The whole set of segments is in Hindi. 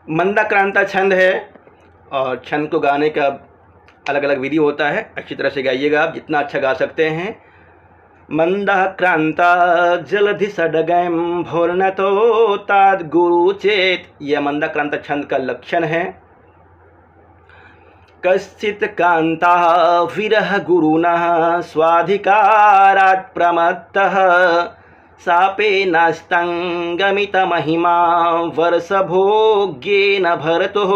मंदाक्रांता छंद है और छंद को गाने का अलग अलग विधि होता है। अच्छी तरह से गाइएगा, आप जितना अच्छा गा सकते हैं। मंदाक्रांता जलधि सडगम भोर्नतो ताद गुरु चेत, यह मंदाक्रांता छंद का लक्षण है। कश्चित् कांता विरह गुरुना स्वाधिकारात् प्रमत्तः सापेनास्तंगमित महिमा वर्षभोग्येन भरतुः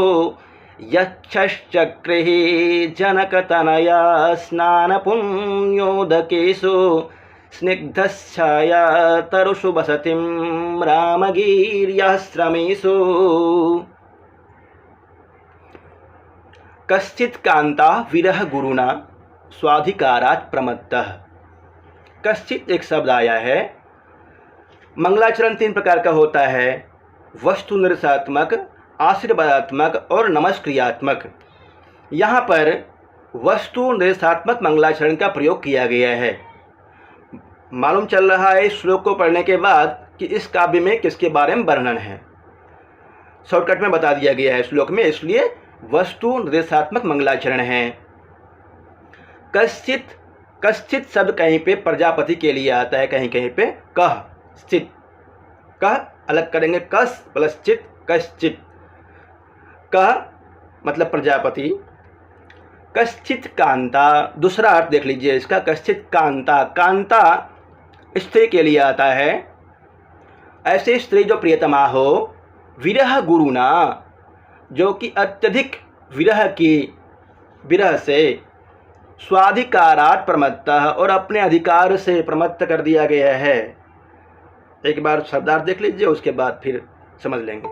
यक्षश्चक्रे जनकतनया स्नानपुण्योदकेषु स्निग्धच्छाया तरुषु वसतिं रामगीर्याश्रमेषु। कश्चित् कांता विरह गुरुना स्वाधिकारात् प्रमत्तः। कश्चित् एक शब्द आया है। मंगलाचरण 3 प्रकार का होता है, वस्तु निर्देशात्मक, आशीर्वादात्मक और नमस्क्रियात्मक। यहाँ पर वस्तु निर्देशात्मक मंगलाचरण का प्रयोग किया गया है। मालूम चल रहा है इस श्लोक को पढ़ने के बाद कि इस काव्य में किसके बारे में वर्णन है। शॉर्टकट में बता दिया गया है श्लोक में, इसलिए वस्तु निर्देशात्मक मंगलाचरण है। कश्चित्, कश्चित् शब्द कहीं पे प्रजापति के लिए आता है, कहीं कहीं पे कह चित, कह अलग करेंगे, कस प्लस चित, कश्चित्। कह मतलब प्रजापति। कश्चित् कांता, दूसरा अर्थ देख लीजिए इसका। कश्चित् कांता, कांता स्त्री के लिए आता है। ऐसे स्त्री जो प्रियतमा हो, विरह गुरुना, जो कि अत्यधिक विरह से स्वाधिकारात् प्रमत्तः, और अपने अधिकार से प्रमत्त कर दिया गया है। एक बार शब्दार्थ देख लीजिए, उसके बाद फिर समझ लेंगे।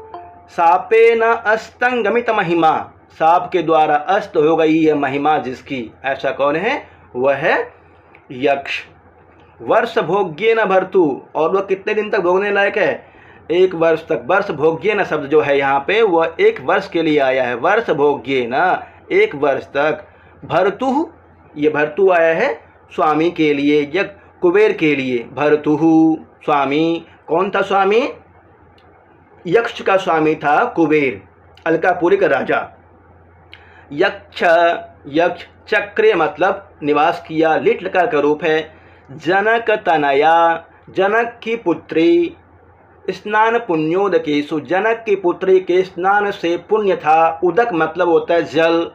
सापेन अस्तंगमित महिमा, साप के द्वारा अस्त हो गई है महिमा जिसकी, ऐसा कौन है? वह है यक्ष। वर्ष भोग्य न भर्तु, और वह कितने दिन तक भोगने लायक है? 1 वर्ष तक। वर्ष भोग्य न शब्द जो है यहाँ पे वह 1 वर्ष के लिए आया है। वर्ष भोग्य न 1 वर्ष तक। भर्तु, ये भर्तु आया है स्वामी के लिए, या कुबेर के लिए। भर्तु स्वामी, कौन था स्वामी? यक्ष का स्वामी था कुबेर, अलकापुरी का राजा। यक्ष, यक्ष चक्रे मतलब निवास किया, लिट लकार का रूप है। जनक तनया, जनक की पुत्री। स्नान पुण्योदकेषु, जनक की पुत्री के स्नान से पुण्य था। उदक मतलब होता है जल।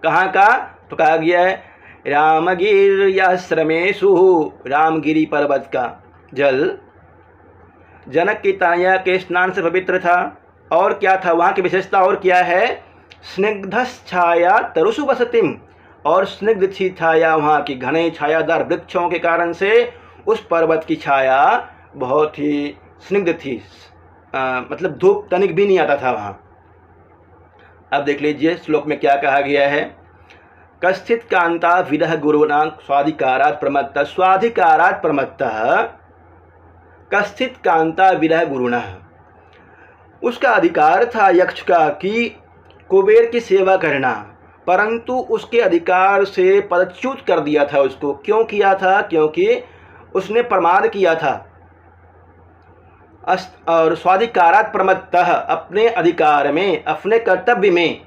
कहाँ का? तो कहा गया है रामगिर्याश्रमेषु, रामगिरी पर्वत का जल जनक की तनया के स्नान से पवित्र था। और क्या था वहाँ की विशेषता? और क्या है? स्निग्धच्छाया तरुषु वसतिम, और स्निग्ध थी छाया वहाँ की, घने छायादार वृक्षों के कारण से उस पर्वत की छाया बहुत ही स्निग्ध थी। मतलब धूप तनिक भी नहीं आता था वहाँ। अब देख लीजिए श्लोक में क्या कहा गया है। कश्चित् कांता विरह गुरुना स्वाधिकारात् प्रमत्तः, स्वाधिकारात् प्रमत्तः। कश्चित् कांता विरह गुरुना, उसका अधिकार था यक्ष का कि कुबेर की सेवा करना, परंतु उसके अधिकार से पदच्युत कर दिया था उसको। क्यों किया था? क्योंकि उसने प्रमाद किया था। और स्वाधिकारात् प्रमत्तः, अपने अधिकार में, अपने कर्तव्य में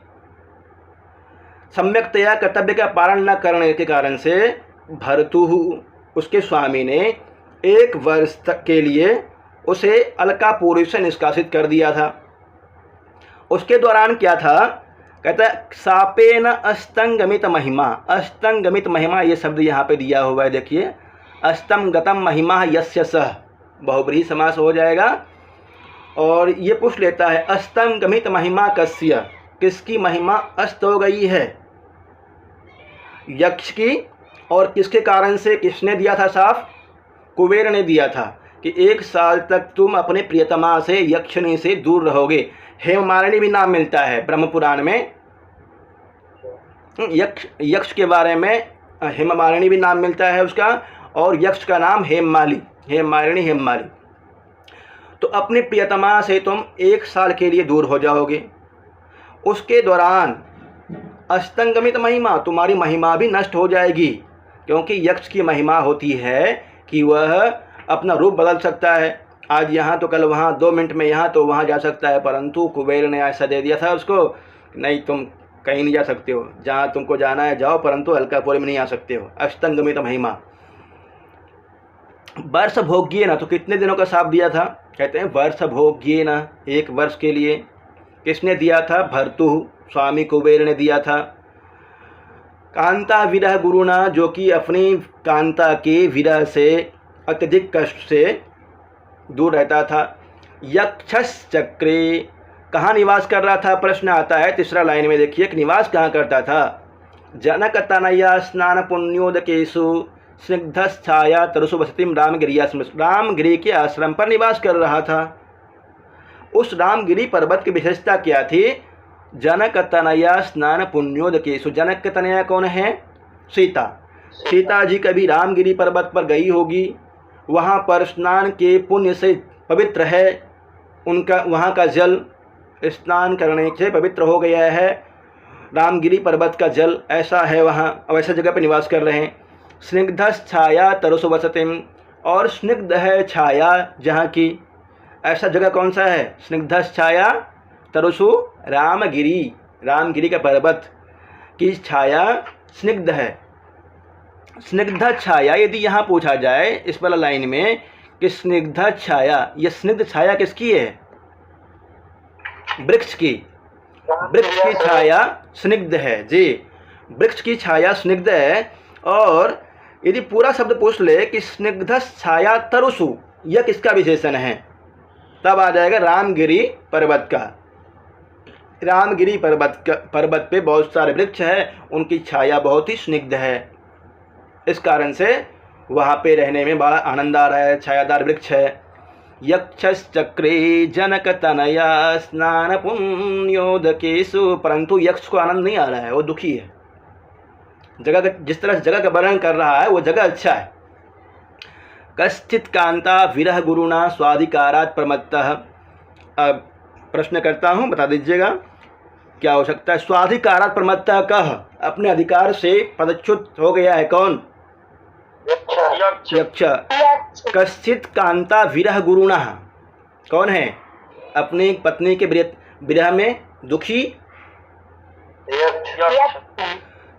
सम्यक्तया कर्तव्य का पालन न करने के कारण से भर्तु, उसके स्वामी ने 1 वर्ष तक के लिए उसे अलकापुरी से निष्कासित कर दिया था। उसके दौरान क्या था? कहता है सापेन अस्तंगमित महिमा। अस्तंगमित महिमा ये शब्द यहाँ पे दिया हुआ है, देखिए। अस्तम गतम महिमा यस्य सह, बहुब्रीहि समास हो जाएगा। और ये पूछ लेता है अस्तंगमित महिमा कस्य, किसकी महिमा अस्त हो गई है? यक्ष की। और किसके कारण से? किसने दिया था साफ? कुबेर ने दिया था कि 1 साल तक तुम अपने प्रियतमा से, यक्षिणी से दूर रहोगे। हेममालिनी भी नाम मिलता है ब्रह्म पुराण में। यक्ष के बारे में हेममालिनी भी नाम मिलता है उसका, और यक्ष का नाम हेममाली, हेममालिनी, हेममाली। तो अपने प्रियतमा से तुम 1 साल के लिए दूर हो जाओगे। उसके दौरान अस्तंगमित महिमा, तुम्हारी महिमा भी नष्ट हो जाएगी, क्योंकि यक्ष की महिमा होती है कि वह अपना रूप बदल सकता है आज यहाँ तो कल वहाँ, 2 मिनट में यहाँ तो वहाँ जा सकता है, परंतु कुबेर ने ऐसा दे दिया था उसको, नहीं तुम कहीं नहीं जा सकते हो, जहाँ तुमको जाना है जाओ, परंतु अलकापुरी में नहीं आ सकते हो। अष्टंगमित महिमा। वर्ष भोग्य ना, तो कितने दिनों का शाप दिया था? कहते हैं वर्ष भोग्य ना, 1 वर्ष के लिए। किसने दिया था? भर्तु, स्वामी कुबेर ने दिया था। कांता विरह गुरुना, जो कि अपनी कांता के विरह से, अत्यधिक कष्ट से दूर रहता था। यक्षस चक्रे, कहाँ निवास कर रहा था? प्रश्न आता है 3रा लाइन में, देखिए कि निवास कहाँ करता था। जनक तनया स्नान पुण्योदकेशु स्निग्धच्छाया तरुषु वसतिम रामगिरिया, रामगिरी के आश्रम पर निवास कर रहा था। उस रामगिरी पर्वत की विशेषता क्या थी? जनक तनया स्नान पुण्योदकेशु। जनक के तनया कौन है? सीता। सीता जी कभी रामगिरी पर्वत पर गई होगी, वहाँ पर स्नान के पुण्य से पवित्र है, उनका वहाँ का जल स्नान करने से पवित्र हो गया है। रामगिरी पर्वत का जल ऐसा है वहाँ, अब ऐसा जगह पर निवास कर रहे हैं। स्निग्ध छाया तरुषु वसतिम, और स्निग्ध है छाया जहाँ की, ऐसा जगह कौन सा है? स्निग्ध छाया तरुषु, रामगिरी, रामगिरी का पर्वत की छाया स्निग्ध है। स्निग्ध छाया, यदि यहाँ पूछा जाए इस वाला लाइन में कि स्निग्ध छाया, ये स्निग्ध छाया किसकी है? वृक्ष की। वृक्ष की छाया स्निग्ध है जी, वृक्ष की छाया स्निग्ध है। और यदि पूरा शब्द पूछ ले कि स्निग्ध छाया तरुषु, यह किसका विशेषण है? तब आ जाएगा रामगिरी पर्वत का। रामगिरी पर्वत पे बहुत सारे वृक्ष हैं, उनकी छाया बहुत ही स्निग्ध है, इस कारण से वहाँ पे रहने में बड़ा आनंद आ रहा है, छायादार वृक्ष है। यक्षश्चक्रे जनक तनया स्नान पुण्योदकेशु, परंतु यक्ष को आनंद नहीं आ रहा है, वो दुखी है। जगह जिस तरह जगह का वर्णन कर रहा है वो जगह अच्छा है। कश्चित कांता विरह गुरुना स्वाधिकारात् प्रमत्तः। अब प्रश्न करता हूँ, बता दीजिएगा क्या हो सकता है। स्वाधिकारात् प्रमत्तः कह, अपने अधिकार से पदच्युत हो गया है कौन? यक्ष। कश्चित कांता विरह गुरुना, कौन है? अपनी पत्नी के विरह में दुखी।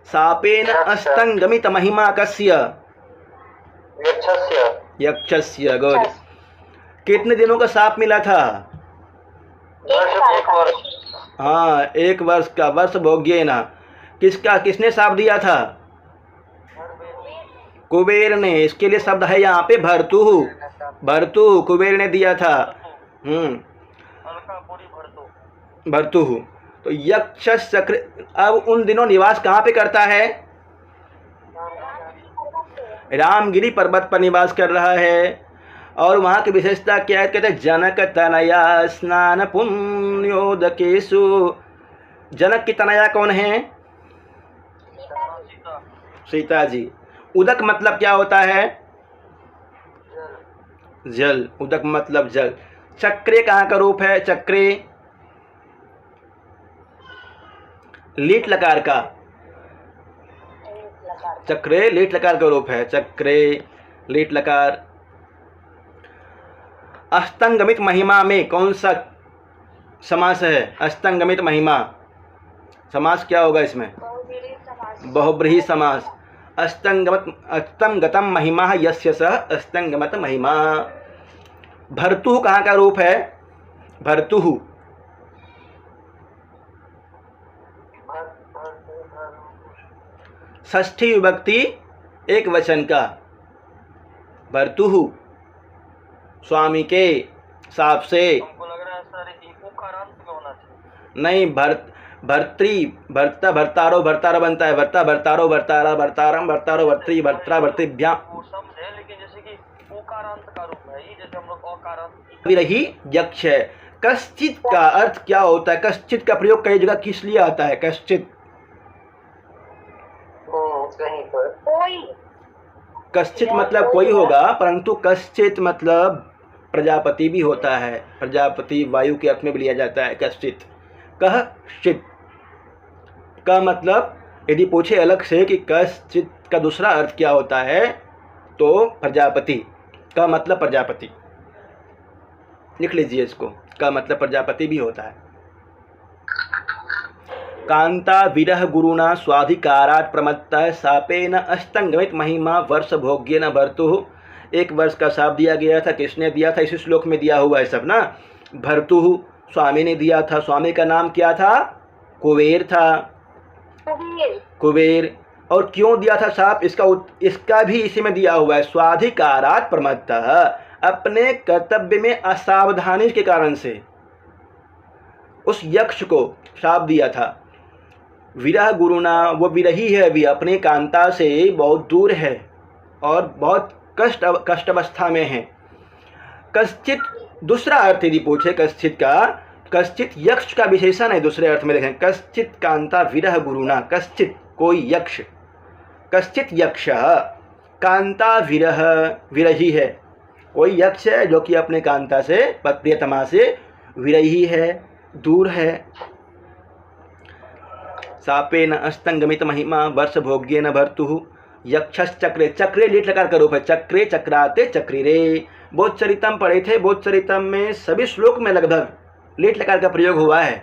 सापेन अस्तंगमित महिमा कस्य? यक्षस्य। गुड। कितने दिनों का साप मिला था? हाँ, 1 वर्ष का। वर्ष भोग्य ना, किसने साप दिया था? कुबेर ने। इसके लिए शब्द है यहाँ पे भर्तु। भर्तु कुबेर ने दिया था। भर्तु। तो यक्ष चक्र अब उन दिनों निवास कहाँ पे करता है? रामगिरी पर्वत पर निवास कर रहा है। और वहाँ की विशेषता क्या है? कहते हैं जनक तनया स्नान पुण्योदकेशु। जनक की तनया कौन है? सीता जी। उदक मतलब क्या होता है? जल। उदक मतलब जल। चक्रे कहाँ का रूप है? चक्रे लीट लकार का। चक्रे लीट लकार का रूप है। चक्रे लीट लकार। अस्तंगमित महिमा में कौन सा समास है? अस्तंगमित महिमा समास क्या होगा इसमें? बहुब्रीहि समास। अस्तंगतम महिमा यस्य सह अस्तंगमत महिमा। भर्तु कहाँ का रूप है? भर्तु षष्ठी विभक्ति 1 वचन का। भर्तु स्वामी के साप से। नहीं, भर्तृ भर्ता भर्तारो भर्तारा बनता है। भर्ता भर्तारो भर्तारा भर्तारम भर्तारो भर्तृ भर्त्रा भर्तृभ्याम। लेकिन जैसे कि ओकारांत का रूप है, जैसे हम लोग ओकारांत विरही यक्ष है। कश्चित का अर्थ क्या होता है? कश्चित का प्रयोग कई जगह किस लिए आता है? कश्चित कहीं पर कोई। कश्चित मतलब कोई होगा, परंतु कश्चित मतलब प्रजापति भी होता है। प्रजापति वायु के अर्थ में भी लिया जाता है कश्चित। कश्चित का मतलब यदि पूछे अलग से कि कश्चित का दूसरा अर्थ क्या होता है, तो प्रजापति का मतलब प्रजापति। लिख लीजिए इसको, का मतलब प्रजापति भी होता है। कांता विरह गुरुना स्वाधिकारात् प्रमत्तः शापेन अस्तंगमित महिमा वर्ष भोग्य न भर्तुः। एक वर्ष का शाप दिया गया था, किसने दिया था? इसी श्लोक में दिया हुआ है सब ना। भर्तुः स्वामी ने दिया था, स्वामी का नाम क्या था? कुबेर था, कुबेर। और क्यों दिया था शाप? इसका भी इसी में दिया हुआ है, स्वाधिकारात् प्रमत्तः, अपने कर्तव्य में असावधानी के कारण से उस यक्ष को शाप दिया था। विरह गुरुना, वो विरही है अभी, अपने कांता से बहुत दूर है और बहुत कष्ट अवस्था में है। कश्चित दूसरा अर्थ यदि पूछे कश्चित का, कश्चित यक्ष का विशेषण है, दूसरे अर्थ में देखें, कश्चित कांता विरह गुरुना, कश्चित कोई यक्ष, कश्चित यक्ष कांता विरह, विरही है, कोई यक्ष है जो कि अपने कांता से, प्रियतमा से विरही है, दूर है। शापेन अस्तंगमित महिमा वर्ष भोग्य न भर्तुः यक्षश्चक्रे, चक्रे लीट लकार का रूप है, चक्रे चक्राते चक्रिरे। बोधचरितम पढ़े थे, बोधचरितम में सभी श्लोक में लगभग लीट लकार का प्रयोग हुआ है।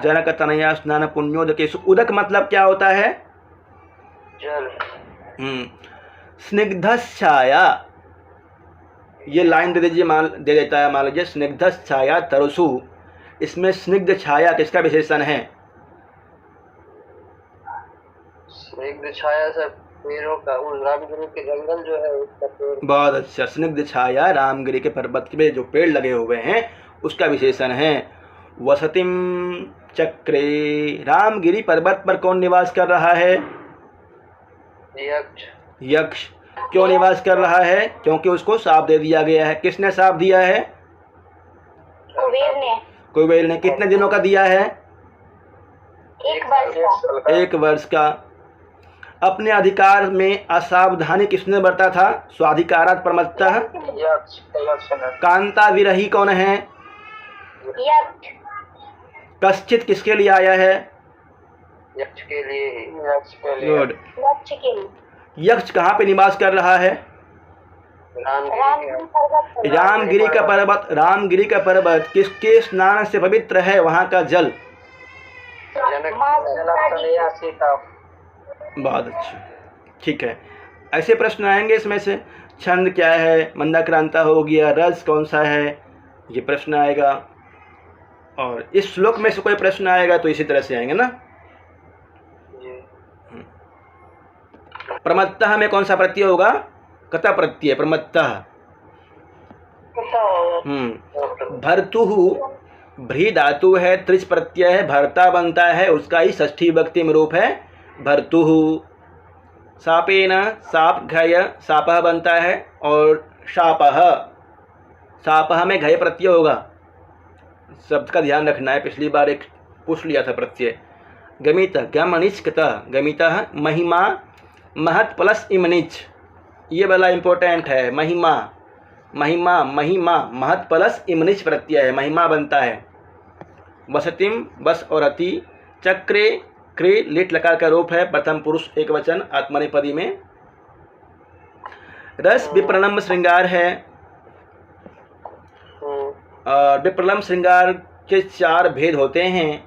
जनक तनया स्नान पुण्योदकेषु, उदक मतलब क्या होता है? जल। स्निग्धच्छाया, ये लाइन दे दीजिए, दे देता है, मान लीजिए स्निग्धच्छाया तरुषु, इसमें स्निग्ध छाया किसका विशेषण है? स्निग्ध छाया सब पेड़ों का, उस रामगिरी के जंगल जो है उसका पेड़। बहुत अच्छा, स्निग्ध छाया रामगिरी के पर्वत में जो पेड़ लगे हुए हैं उसका विशेषण है। वसतिम चक्रे, रामगिरी पर्वत पर कौन निवास कर रहा है? यक्ष। यक्ष क्यों निवास कर रहा है? क्योंकि उसको शाप दे दिया गया है। किसने शाप दिया है? कुबेर ने। कुबेर ने। कितने दिनों का दिया है? 1 वर्ष का। 1 वर्ष का। अपने अधिकार में असावधानी किसने बरता था? स्वाधिकारात् प्रमत्तः यक्ष। कांता विरही कौन है? यक्ष। कश्चित किसके लिए आया है? यक्ष के लिए ही। यक्ष के लिए। गुड। यक्ष के लिए। यक्ष कहाँ पे निवास कर रहा है? रामगिरी पर्वत। रामगिरी का पर्वत। रामगिरी का पर्वत किसके स्नान से पवित्र है? वहाँ का जल। बहुत अच्छा, ठीक है। ऐसे प्रश्न आएंगे इसमें से। छंद क्या है? मंदाक्रांता हो गया। रस कौन सा है? ये प्रश्न आएगा। और इस श्लोक में से कोई प्रश्न आएगा तो इसी तरह से आएंगे ना। प्रमत्तः में कौन सा प्रत्यय होगा? कथा प्रत्यय, प्रमत्तः। भर्तुः भ्री धातु है, त्रिच प्रत्यय है, भर्ता बनता है, उसका ही षष्ठी विभक्ति में रूप है भर्तुः। शापेन, शाप घय, शापः बनता है, और शापः, शापः में घय प्रत्यय होगा। शब्द का ध्यान रखना है, पिछली बार एक पूछ लिया था प्रत्यय। गमित, गमनिच कतः, गमितः महिमा, महत प्लस इमनिच, ये वाला इम्पोर्टेंट है। महिमा, महिमा, महिमा, महत प्लस इमनिच प्रत्यय है, महिमा बनता है। वसतिम, बस और अति। चक्रे, क्रे लिट लकार का रूप है, प्रथम पुरुष एक वचन आत्मनेपदी में। रस विप्रलम्ब श्रृंगार है, और विप्रलम्ब श्रृंगार के 4 भेद होते हैं।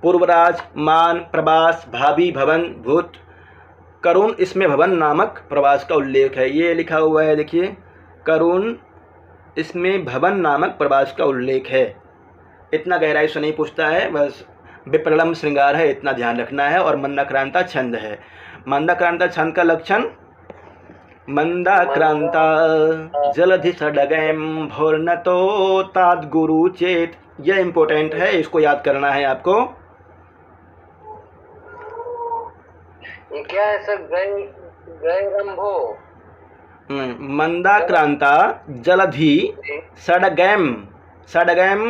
पूर्वराज, मान, प्रवास, भावी, भवन, भूत, करुण। इसमें भवन नामक प्रवास का उल्लेख है, ये लिखा हुआ है, देखिए करुण, इसमें भवन नामक प्रवास का उल्लेख है। इतना गहराई से नहीं पूछता है, बस विप्रलम्ब श्रृंगार है, इतना ध्यान रखना है। और मंदाक्रांता छंद है। मंदाक्रांता छंद का लक्षण, मंदाक्रांता जलधि सडगैम भोर्नतो तात गुरु चेत, यह इम्पोर्टेंट है, इसको याद करना है आपको। ये क्या है सर? गैरंभो। मंदाक्रांता जलधि सडगैम, सडगैम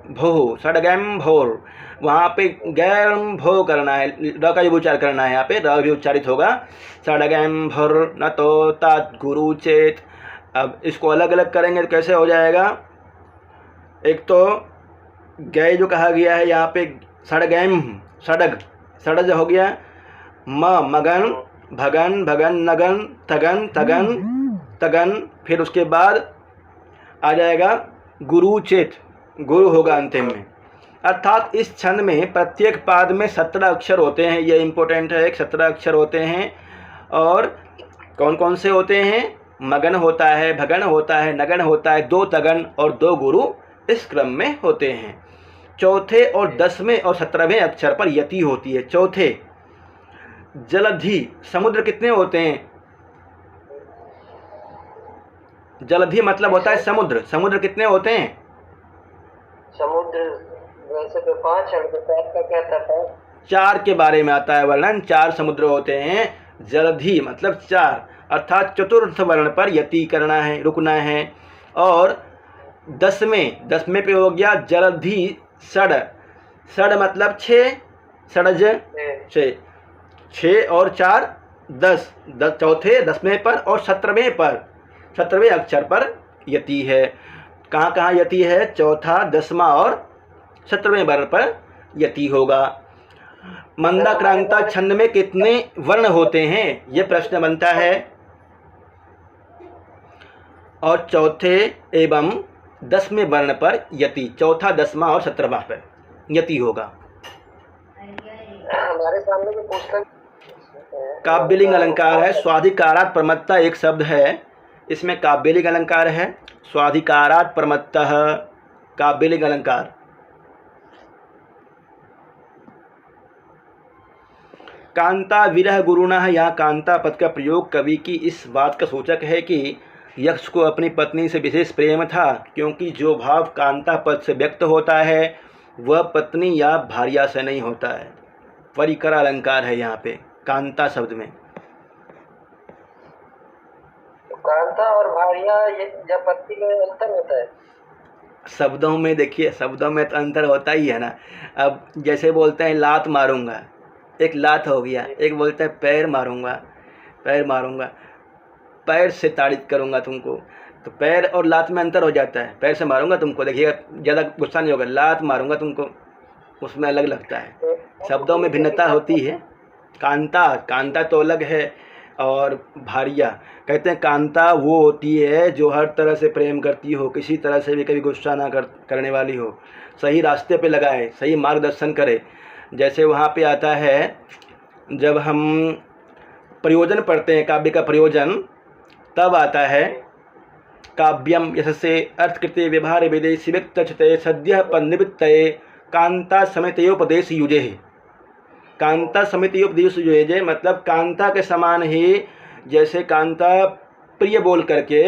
भो, सडगैम भोर, वहाँ पे गैरम भो करना है, र का भी उच्चार करना है, यहाँ पे र भी उच्चारित होगा। सडगैम भोर न तो तात गुरु चेत। अब इसको अलग अलग करेंगे तो कैसे हो जाएगा? एक तो गै जो कहा गया है यहाँ पे, सडगैम, सडग, सडज हो गया। म मगन, भगन, भगन, नगन, तगन, तगन, तगन। फिर उसके बाद आ जाएगा गुरुचेत, गुरु होगा अंतिम में। अर्थात इस छंद में प्रत्येक पाद में 17 अक्षर होते हैं, ये इम्पोर्टेंट है, 17 अक्षर होते हैं। और कौन कौन से होते हैं? मगन होता है, भगन होता है, नगन होता है, 2 तगन और 2 गुरु इस क्रम में होते हैं। चौथे और 10वें और 17वें अक्षर पर यति होती है। चौथे जलधि, समुद्र कितने होते हैं? जलधि मतलब होता है समुद्र, समुद्र कितने होते हैं? समुद्र वैसे तो 5 है, तो 7 का क्या था? 4 के बारे में आता है वर्णन, 4 समुद्र होते हैं। जलधि मतलब 4, अर्थात चतुर्थ वर्ण पर यति करना है, रुकना है। और 10वें पे हो गया जलधि षड, षड मतलब 6, षडज 6 और 4 10, चौथे 10वें पर और 17वें अक्षर पर यति है। कहाँ कहाँ यति है? चौथा, 10वां और 17वें वर्ण पर यति होगा। मंदाक्रांता छंद में कितने वर्ण होते हैं? ये प्रश्न बनता है। और चौथे एवं 10वें वर्ण पर यति, चौथा, 10वां और 17वां पर यति होगा। हमारे सामने जो पुस्तक काव्यलिंग अलंकार है, स्वाधिकारात् प्रमत्तः एक शब्द है, इसमें काव्यलिंग अलंकार है। स्वाधिकारात् प्रमत्तः काव्यलिंग अलंकार। कांता विरह गुरुणः, यहाँ कांता पद का प्रयोग कवि की इस बात का सूचक है कि यक्ष को अपनी पत्नी से विशेष प्रेम था, क्योंकि जो भाव कांता पद से व्यक्त होता है वह पत्नी या भार्या से नहीं होता है। परिकर अलंकार है यहाँ पे कांता शब्द में। तो कांता और भार्या या पत्नी में अंतर होता है? शब्दों में देखिए, शब्दों में तो अंतर होता ही है ना। अब जैसे बोलते हैं लात मारूंगा, एक लात हो गया, एक बोलता है पैर मारूंगा, पैर मारूंगा, पैर से ताड़ित करूंगा तुमको, तो पैर और लात में अंतर हो जाता है। पैर से मारूंगा तुमको, देखिएगा ज़्यादा गुस्सा नहीं होगा। लात मारूंगा तुमको, उसमें अलग लगता है, शब्दों में भिन्नता होती है। कांता तो अलग है। और भार्या, कहते हैं कांता वो होती है जो हर तरह से प्रेम करती हो, किसी तरह से भी कभी गुस्सा ना करने वाली हो, सही रास्ते पे लगाए, सही मार्गदर्शन करे। जैसे वहाँ पे आता है, जब हम प्रयोजन पढ़ते हैं काव्य का प्रयोजन, तब आता है काव्यम यशसे अर्थकृते व्यवहार विदेशी व्यक्तचते सद्य पन्निवृत्तये कांता समितयोपदेश युजे। कांता समितयोपदेश युजे मतलब कांता के समान ही, जैसे कांता प्रिय बोल करके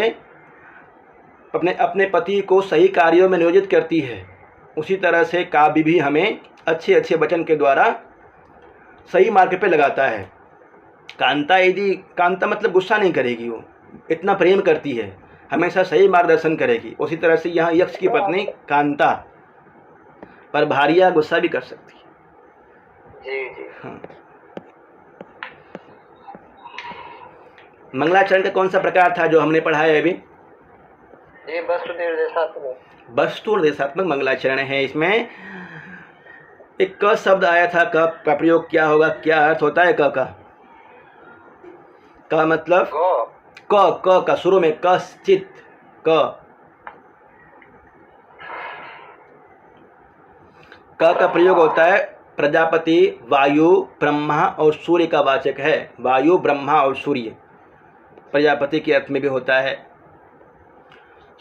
अपने पति को सही कार्यों में नियोजित करती है, उसी तरह से काव्य भी हमें अच्छे अच्छे वचन के द्वारा सही मार्ग पे लगाता है। कांता मतलब गुस्सा नहीं करेगी, वो इतना प्रेम करती है, हमेशा सही मार्गदर्शन करेगी। उसी तरह से यहाँ यक्ष की पत्नी कांता, पर भार्या गुस्सा भी कर सकती है। जी। हाँ। मंगलाचरण का कौन सा प्रकार था जो हमने पढ़ा है अभी? ये वस्तु निर्देशात्मक, वस्तु निर्देशात्मक मंगलाचरण है। इसमें एक क शब्द आया था, क का प्रयोग क्या होगा, क्या अर्थ होता है क का? क मतलब क का शुरू में कश्चित, क का प्रयोग होता है प्रजापति, वायु, ब्रह्मा और सूर्य का वाचक है। वायु, ब्रह्मा और सूर्य प्रजापति के अर्थ में भी होता है।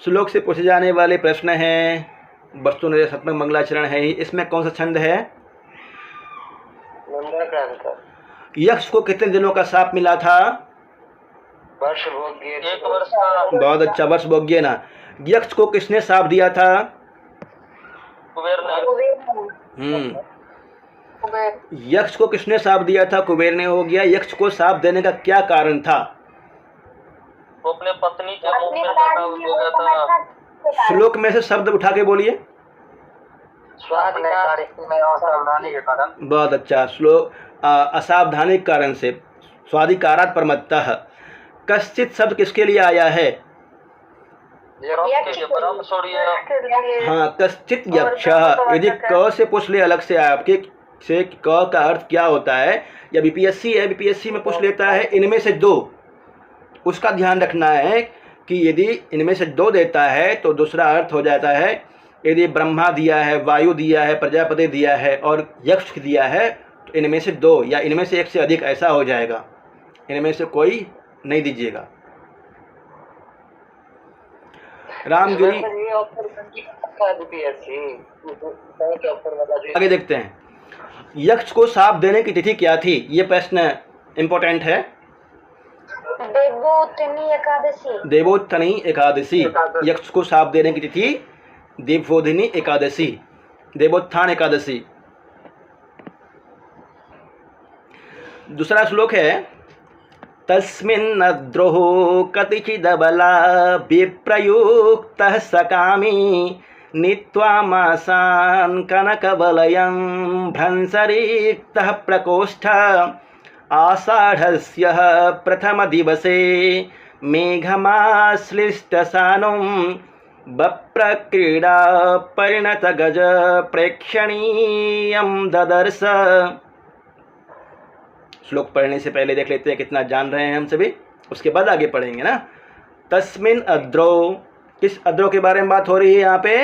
श्लोक से पूछे जाने वाले प्रश्न हैं, वस्तु निर्देशात्मक मंगलाचरण है, इसमें कौन सा छंद है? मंदाक्रांता। यक्ष को कितने दिनों का शाप मिला था? वर्ष भोग्य, 1 वर्ष का। बहुत अच्छा, वर्ष भोग्य ना। यक्ष को किसने शाप दिया था? कुबेर ने। यक्ष को किसने शाप दिया था? कुबेर ने हो गया। यक्ष को शाप देने का क्या कारण था? वो अपने पत्नी के मुंह में टका हो गया था। श्लोक में से शब्द उठा के बोलिए। असावधानी के कारण। बहुत अच्छा। श्लोक असावधानी के कारण से। स्वाधिकारात् प्रमत्तः। कश्चित शब्द किसके लिए आया है? हाँ, कश्चित यक्षः। यदि क से पूछ ले अलग से आपके से क का अर्थ क्या होता है, या बीपीएससी है, बीपीएससी में पूछ लेता है इनमें से दो, उसका ध्यान रखना है कि यदि इनमें से 2 देता है तो दूसरा अर्थ हो जाता है, यदि ब्रह्मा दिया है, वायु दिया है, प्रजापति दिया है और यक्ष दिया है तो इनमें से 2 या इनमें से 1 से अधिक ऐसा हो जाएगा, इनमें से कोई नहीं दीजिएगा। रामगिरी ये ऑफर आगे देखते हैं। यक्ष को शाप देने की तिथि क्या थी? ये प्रश्न इंपॉर्टेंट है। देवोत्तनी एकादशी। देवोत्थनी एकादशी। यक्ष को शाप देने की तिथि देवोधिनी एकादशी, देवोत्थान एकादशी। दूसरा श्लोक है तस्मिन्नद्रोः कतिचिदबला विप्रयुक्तः सकामी नीत्वामासान् कनकवलयं भ्रंसरिक्तः प्रकोष्ठ आषाढस्य प्रथमदिवसे मेघमाश्लिष्टसानुं बप्रक्रीडा परिणतगज प्रेक्षणीयं ददर्श। श्लोक पढ़ने से पहले देख लेते हैं कितना जान रहे हैं हम सभी, उसके बाद आगे पढ़ेंगे ना। तस्मिन अद्रो, किस अद्रो के बारे में बात हो रही है यहाँ पे?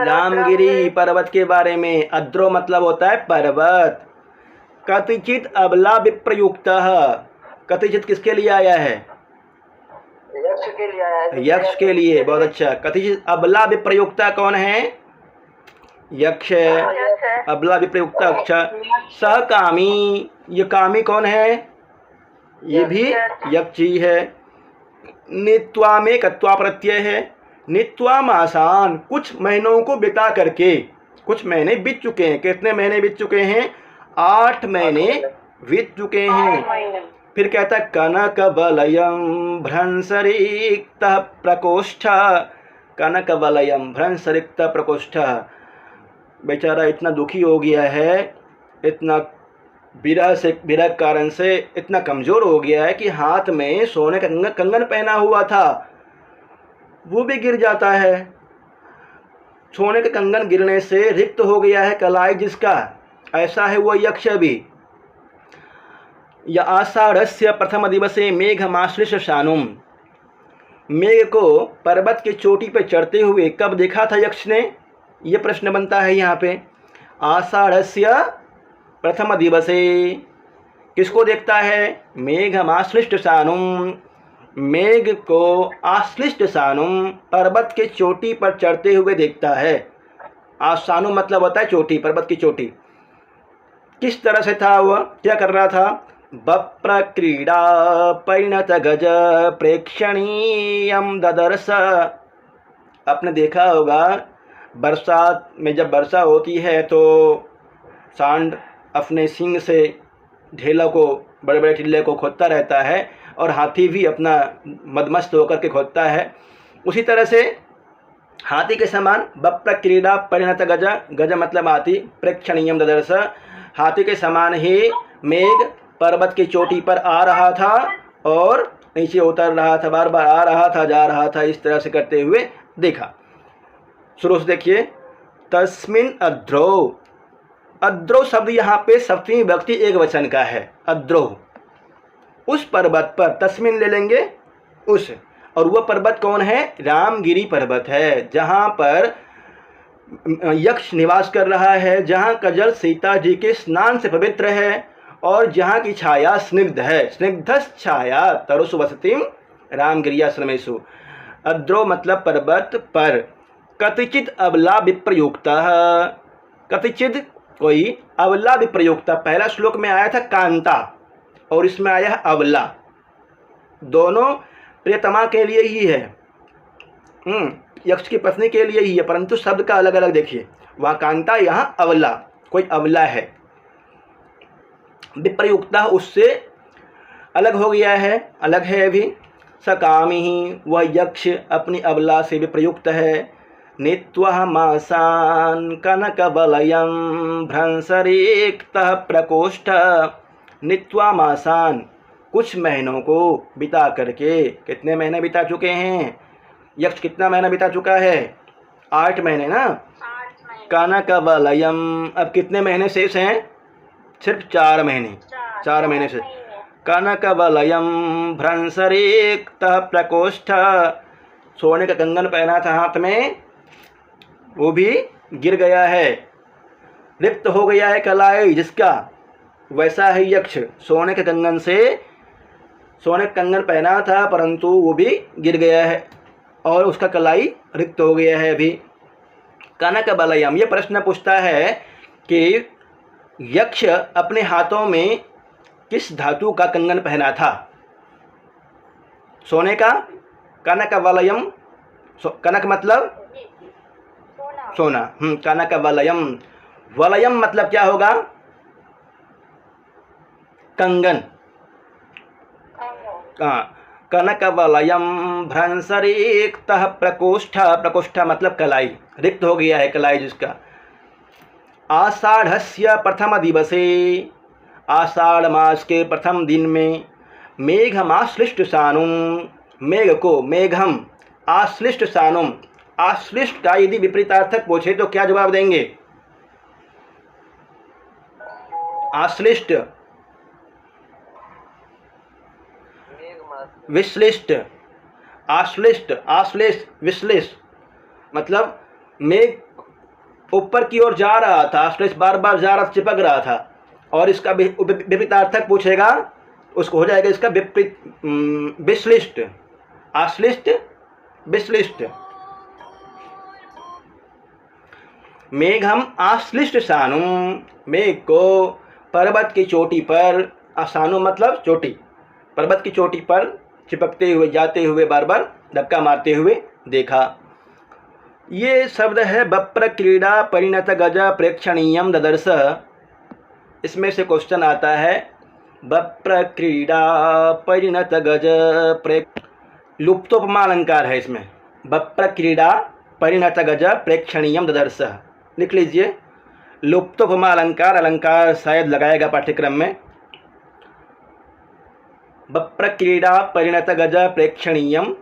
रामगिरी पर्वत के बारे में। अद्रो मतलब होता है पर्वत। कतिचित अबला विप्रयुक्त, कतिचित किसके लिए आया है? यक्ष के लिए आया है। यक्ष के लिए, बहुत अच्छा। कतिचित अबला विप्रयुक्ता कौन है? यक्ष है। अबला विप्रयुक्ता अच्छा। सहकामी, ये कामी कौन है? ये भी यक्ष ही है। नित्वा में कत्वा प्रत्यय है। नित्वाम आसान, कुछ महीनों को बिता करके, कुछ महीने बीत चुके हैं। कितने महीने बीत चुके हैं? 8 महीने बीत चुके हैं। फिर कहता है कनक वलयम भ्रंसरिक्त प्रकोष्ठ, कनक वलयम भ्रंसरिक्त प्रकोष्ठ। बेचारा इतना दुखी हो गया है, इतना विरह के कारण से इतना कमज़ोर हो गया है कि हाथ में सोने का कंगन पहना हुआ था वो भी गिर जाता है। सोने का कंगन गिरने से रिक्त हो गया है कलाई जिसका, ऐसा है वो यक्ष भी। या आषाढ़स्य प्रथम दिवसे मेघमाश्लिष्ट शानुम, मेघ को पर्वत की चोटी पर चढ़ते हुए कब देखा था यक्ष ने? ये प्रश्न बनता है यहाँ पे। आषाढ़स्य प्रथम दिवसे, किसको देखता है? मेघमाश्लिष्ट शानुम, मेघ को आश्लिष्ट शानुम, पर्वत के चोटी पर चढ़ते हुए देखता है। आशानु मतलब होता है चोटी, पर्वत की चोटी। किस तरह से था वह, क्या कर रहा था? बप्र क्रीड़ा परिणत गज प्रेक्षणीयम ददर्श। आपने देखा होगा बरसात में जब वर्षा होती है तो सांड अपने सींग से ढेला को, बड़े बड़े टिल्ले को खोदता रहता है और हाथी भी अपना मदमस्त होकर के खोदता है। उसी तरह से हाथी के समान बप्र क्रीड़ा परिणत गज, गज मतलब हाथी, प्रेक्षणीयम ददर्श, हाथी के समान ही मेघ पर्वत की चोटी पर आ रहा था और नीचे उतर रहा था, बार बार आ रहा था, जा रहा था, इस तरह से करते हुए देखा। शुरू से देखिए। तस्मिन अद्रो, अद्रो शब्द यहाँ पे सप्तमी विभक्ति एक वचन का है। अद्रो, उस पर्वत पर, तस्मिन ले लेंगे उस, और वह पर्वत कौन है? रामगिरी पर्वत है, जहाँ पर यक्ष निवास कर रहा है, जहाँ का जल सीता जी के स्नान से पवित्र है और जहाँ की छाया स्निग्ध है। स्निग्धस छाया तरुषु वसतिम रामगिरियाश्रमेषु। अद्रो मतलब पर्वत पर। कतिचित अबला विप्रयुक्ता, कतिचित कोई, अबला विप्रयुक्ता। पहला श्लोक में आया था कांता और इसमें आया है अबला। दोनों प्रियतमा के लिए ही है, यक्ष की पत्नी के लिए ही है, परंतु शब्द का अलग अलग देखिए। वहाँ कांता, यहाँ अबला, कोई अबला है। विप्रयुक्ता उससे अलग हो गया है, अलग है अभी। सकामी ही, वह यक्ष अपनी अबला से विप्रयुक्त है। नित्वा मासान कनक वलयम भ्रंसरिक्तः प्रकोष्ठ, नित्वा मासान, कुछ महीनों को बिता करके। कितने महीने बिता चुके हैं? यक्ष कितना महीना बिता चुका है? 8 महीने ना। कनक वलयम, अब कितने महीने शेष हैं? सिर्फ 4 महीने, 4 महीने से। कनकवलयम भ्रंसरेक्तः प्रकोष्ठ, सोने का कंगन पहना था हाथ में, वो भी गिर गया है, रिक्त हो गया है कलाई जिसका, वैसा है यक्ष। सोने के कंगन से, सोने का कंगन पहना था परंतु वो भी गिर गया है और उसका कलाई रिक्त हो गया है अभी। कनकवलयम, ये प्रश्न पूछता है कि यक्ष अपने हाथों में किस धातु का कंगन पहना था? सोने का। कनकवलयम, कनक मतलब सोना। सोना। कनकवलयम। वलयम मतलब क्या होगा? कंगन। हाँ, कनकवलयम भ्रंसरेक्तः प्रकोष्ठ, प्रकोष्ठ मतलब कलाई, रिक्त हो गया है कलाई जिसका। आषाढ़स्य प्रथम दिवसे, आषाढ़ मास के प्रथम दिन में, मेघमाश्लिष्ट सानुम, मेघ को, मेघम आश्लिष्ट सानुम, आश्लिष्ट का यदि विपरीतार्थक पूछे तो क्या जवाब देंगे? आश्लिष्ट, विश्लिष्ट, आश्लिष्ट, आश्लिष्ट, विश्लिष्ट मतलब मेघ ऊपर की ओर जा रहा था, आश्लिष्ट बार बार जा रहा, चिपक रहा था, और इसका विपरीतार्थक पूछेगा, उसको हो जाएगा इसका विपरीत, विश्लिष्ट, आश्लिष्ट, विश्लिष्ट। मेघम आश्लिष्ट सानुम, मेघ को पर्वत की चोटी पर, आसानु मतलब चोटी, पर्वत की चोटी पर चिपकते हुए, जाते हुए, बार बार धक्का मारते हुए देखा। ये शब्द है बप्र क्रीड़ा परिणत गज प्रेक्षणीयम ददर्श। इसमें से क्वेश्चन आता है, बप्र क्रीड़ा परिणत गज लुप्तोपमा अलंकार है इसमें, बप्र क्रीड़ा परिणत गज प्रेक्षणीयम ददर्श, लिख लीजिए। लुप्तोपमा अलंकार, अलंकार शायद लगाएगा पाठ्यक्रम में। बप्र क्रीड़ा परिणत गज प्रेक्षणीयम,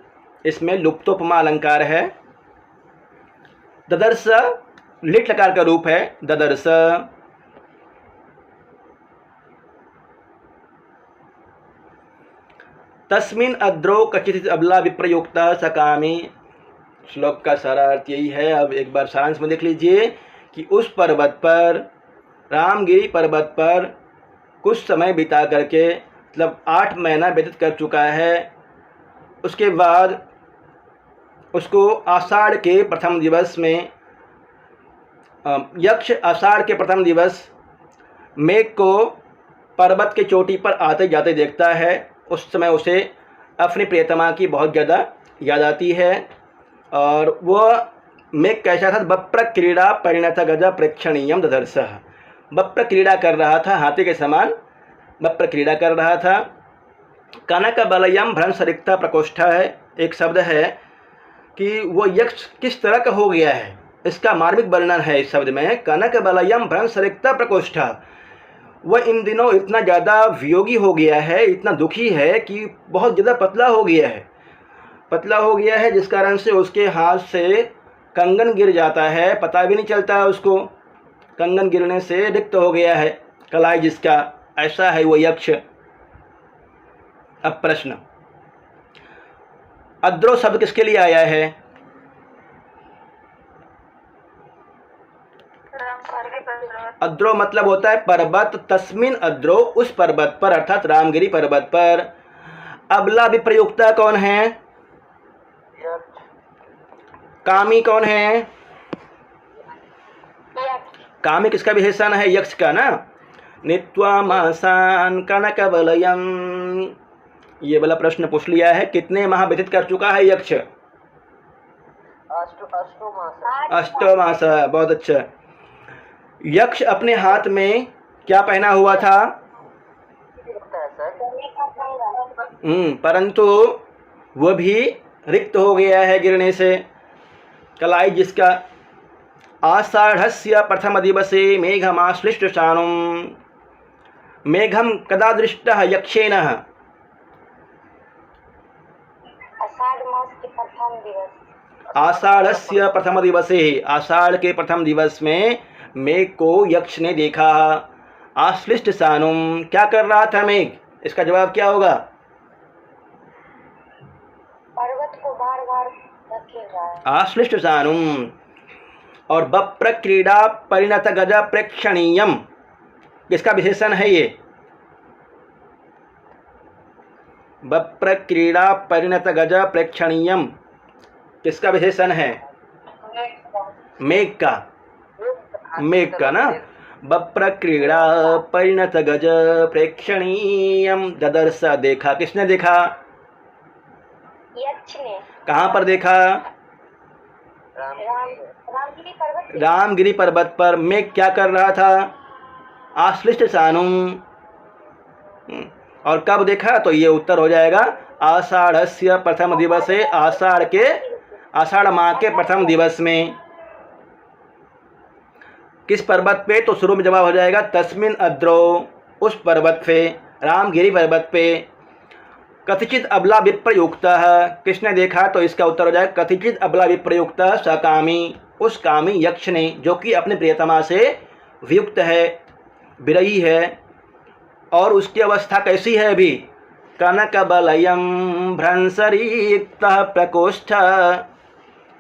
इसमें लुप्तोपमा अलंकार है। ददर्श लिट लकार का रूप है, ददर्श। तस्मिन् अद्रौ कचित् अबला विप्रयुक्तः सकामी, श्लोक का सारा अर्थ यही है। अब एक बार सारांश में देख लीजिए कि उस पर्वत पर, रामगिरी पर्वत पर कुछ समय बिता करके, मतलब 8 महीना व्यतीत कर चुका है। उसके बाद उसको आषाढ़ के प्रथम दिवस में, यक्ष आषाढ़ के प्रथम दिवस मेघ को पर्वत के चोटी पर आते जाते देखता है। उस समय उसे अपनी प्रियतमा की बहुत ज़्यादा याद आती है, और वह मेघ कैसा था? बप्र क्रीड़ा परिणत गज प्रेक्षणीयम ददर्श, बप्र क्रीड़ा कर रहा था, हाथी के समान बप्र क्रीड़ा कर रहा था। कनकवलयम भ्रंसरिक्तः प्रकोष्ठ है, एक शब्द है कि वो यक्ष किस तरह का हो गया है, इसका मार्मिक वर्णन है इस शब्द में। कनकवलयम भ्रंसरिक्तः प्रकोष्ठ, वह इन दिनों इतना ज़्यादा वियोगी हो गया है, इतना दुखी है कि बहुत ज़्यादा पतला हो गया है, पतला हो गया है, जिस कारण से उसके हाथ से कंगन गिर जाता है, पता भी नहीं चलता है उसको। कंगन गिरने से रिक्त हो गया है कलाई जिसका, ऐसा है वो यक्ष। अब प्रश्न, अद्रो शब्द किसके लिए आया है? अद्रो मतलब होता है पर्वत, तस्मिन अद्रो उस पर्वत पर, अर्थात रामगिरी पर्वत पर। अबला विप्रयुक्ता कौन है? कामी कौन है? कामी किसका विशेषण है? यक्ष का ना। नित्वामासान कनकवलयम, ये वाला प्रश्न पूछ लिया है। कितने माह व्यतीत कर चुका है यक्ष? अष्टो मास, बहुत अच्छा। यक्ष अपने हाथ में क्या पहना हुआ था? परंतु वह भी रिक्त हो गया है गिरने से, कलाई जिसका। आषाढ़स्य प्रथम दिवसे मेघमाश्लिष्ट सानुम, मेघम कदा दृष्टः यक्षेण? आषाढ़स्य प्रथम दिवसे, आषाढ़ के प्रथम दिवस में मेघ को यक्ष ने देखा। आश्लिष्ट सानुम, क्या कर रहा था मेघ? इसका जवाब क्या होगा? पर्वत को बार बार धकेल रहा है। आश्लिष्ट सानुम। और बप्र क्रीड़ा परिणत गज प्रेक्षणीयम, किसका विशेषण है ये? बप्र क्रीड़ा परिणत गज प्रेक्षणीयम किसका विशेषण है? मेघ का, मेघ का ना। बप्र क्रीड़ा परिणत गज प्रेक्षणीयम ददर्श, देखा, किसने देखा? यक्ष ने। कहाँ पर देखा? रामगिरी पर्वत पे। रामगिरी पर्वत पर। मेघ क्या कर रहा था? आश्लिष्ट सानुम। और कब देखा? तो ये उत्तर हो जाएगा आषाढ़स्य प्रथम दिवसे, आषाढ़ माह के प्रथम दिवस में। किस पर्वत पे? तो शुरू में जवाब हो जाएगा तस्मिन अद्रो, उस पर्वत पे, रामगिरी पर्वत पे। कथिचित अबला विप्रयुक्तः, किसने देखा? तो इसका उत्तर हो जाएगा कथिचित अबला विप्रयुक्तः सकामी, उस कामी यक्ष ने, जो कि अपने प्रियतमा से वियुक्त है, विरही है। और उसकी अवस्था कैसी है अभी? कनक बलयम भ्रंसरिक्तः प्रकोष्ठ,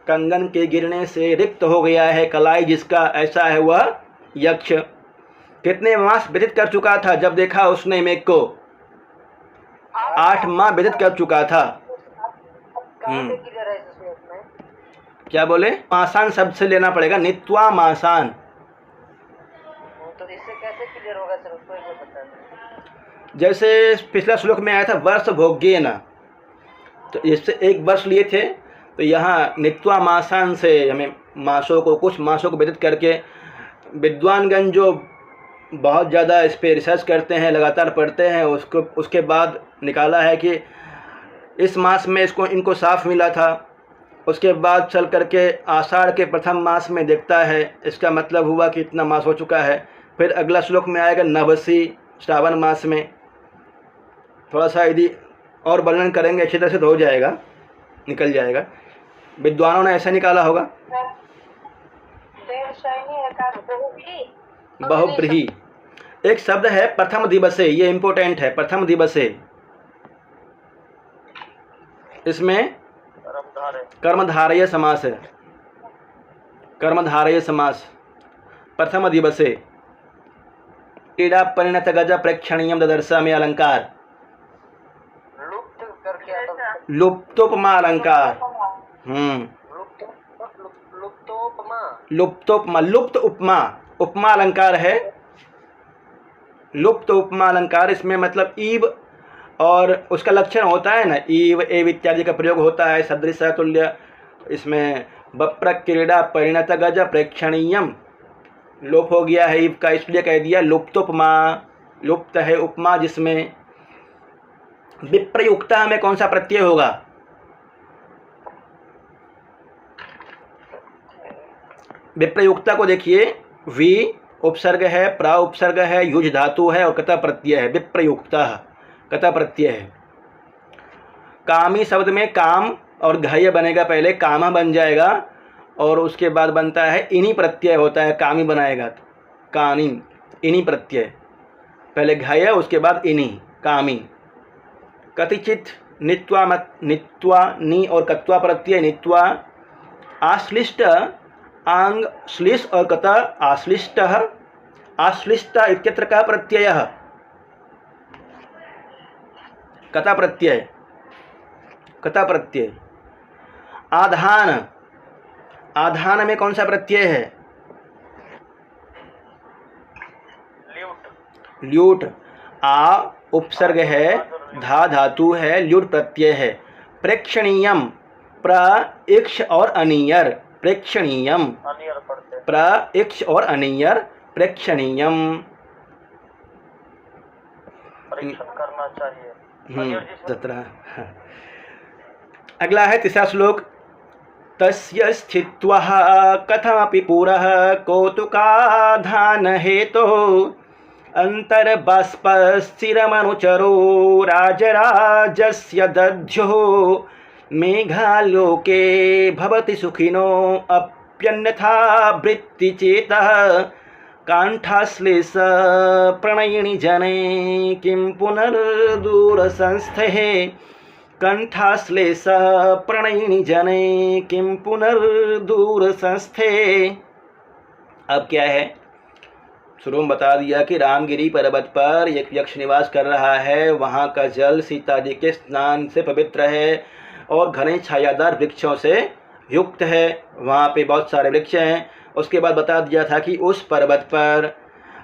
कंगन के गिरने से रिक्त हो गया है कलाई जिसका, ऐसा है वह यक्ष। कितने मास व्यतीत कर चुका था जब देखा उसने मेघ को? 8 माह व्यतीत कर चुका था। क्या बोले? मासान शब्द से लेना पड़ेगा, नित्वा मासान। तो इससे कैसे क्लियर होगा सर, उसको एक बता दें। जैसे पिछला श्लोक में आया था वर्ष भोग्य न, तो इससे 1 वर्ष लिए थे, तो यहाँ नित्वा मासान से हमें मासों को, कुछ मासों को व्यतीत करके, विद्वानगण जो बहुत ज़्यादा इस पर रिसर्च करते हैं, लगातार पढ़ते हैं, उसके बाद निकाला है कि इस मास में इनको साफ मिला था। उसके बाद चल करके आषाढ़ के प्रथम मास में देखता है, इसका मतलब हुआ कि इतना मास हो चुका है। फिर अगला श्लोक में आएगा नवसी, श्रावण मास में। थोड़ा सा यदि और वर्णन करेंगे अच्छी तरह से तो हो जाएगा, निकल जाएगा। विद्वानों ने ऐसा निकाला होगा। बहुब्रीही एक शब्द है प्रथम दिवसे, ये इम्पोर्टेंट है। प्रथम दिवसे, इसमें कर्मधारय समास है, कर्मधारय समास। प्रथम दिवसे क्रीड़ा परिणत गज प्रेक्षणीयम ददर्शा में अलंकार, लुप्त करके आता हूं। लुप्तोपमा अलंकार। लुप्तोपमा, लुप्त उपमा, उपमा अलंकार है। लुप्त उपमा अलंकार, इसमें मतलब ईव और उसका लक्षण होता है ना, ईव एव इत्यादि का प्रयोग होता है, सदृश तुल्य। इसमें बप्र क्रीड़ा परिणत गज प्रेक्षणीयम, लोप हो गया है ईव का, इसलिए कह दिया लुप्तोपमा। लुप्त है उपमा जिसमें। विप्रयुक्ता में कौन सा प्रत्यय होगा? विप्रयुक्ता को देखिए, वी उपसर्ग है, प्रा उपसर्ग है, युज धातु है और कता प्रत्यय है। विप्रयुक्ता कता प्रत्यय है। कामी शब्द में काम और घय बनेगा, पहले कामा बन जाएगा और उसके बाद बनता है इनी प्रत्यय होता है। कामी बनाएगा तो कानी, इनी प्रत्यय, पहले घय उसके बाद इनी, कामी। कतिचित, नित्वा मत, नित्वा नी और कत्वा प्रत्यय, नित्वा। आश्लिष्ट, आंग श्लिष और कता आश्लिष्ट, आश्लिष्ट इत्यत्र का प्रत्यय, कता प्रत्यय, कता प्रत्यय। आधान, आधान में कौन सा प्रत्यय है? ल्यूट। आ उपसर्ग है, धा धातु है, ल्यूट प्रत्यय है। प्रेक्षणीयम, प्र इक्ष और अनियर, प्रेक्षणीयम, प्र इक्ष और अनियर, प्रेक्षणीयम। परीक्षण करना चाहिए। 17। अगला है तीसरा श्लोक। तस्य स्थित्वः कथमपि पुरः कौतुकाधान हेतुः अंतर्बाष्पस्थिरमनुचरो राजराजस्य दध्युः मेघालोके भवति सुखिनो अप्यन्यथा वृत्तिचेतः कांठाश्लेष प्रणयिनी जने किं पुनर्दूरसंस्थेः कंठाश्लेष प्रणयिनी जने किं पुनर्दूरसंस्थे। अब क्या है, शुरू में बता दिया कि रामगिरी पर्वत पर एक यक्ष निवास कर रहा है, वहाँ का जल सीता जी के स्नान से पवित्र है और घने छायादार वृक्षों से युक्त है, वहाँ पे बहुत सारे वृक्ष हैं। उसके बाद बता दिया था कि उस पर्वत पर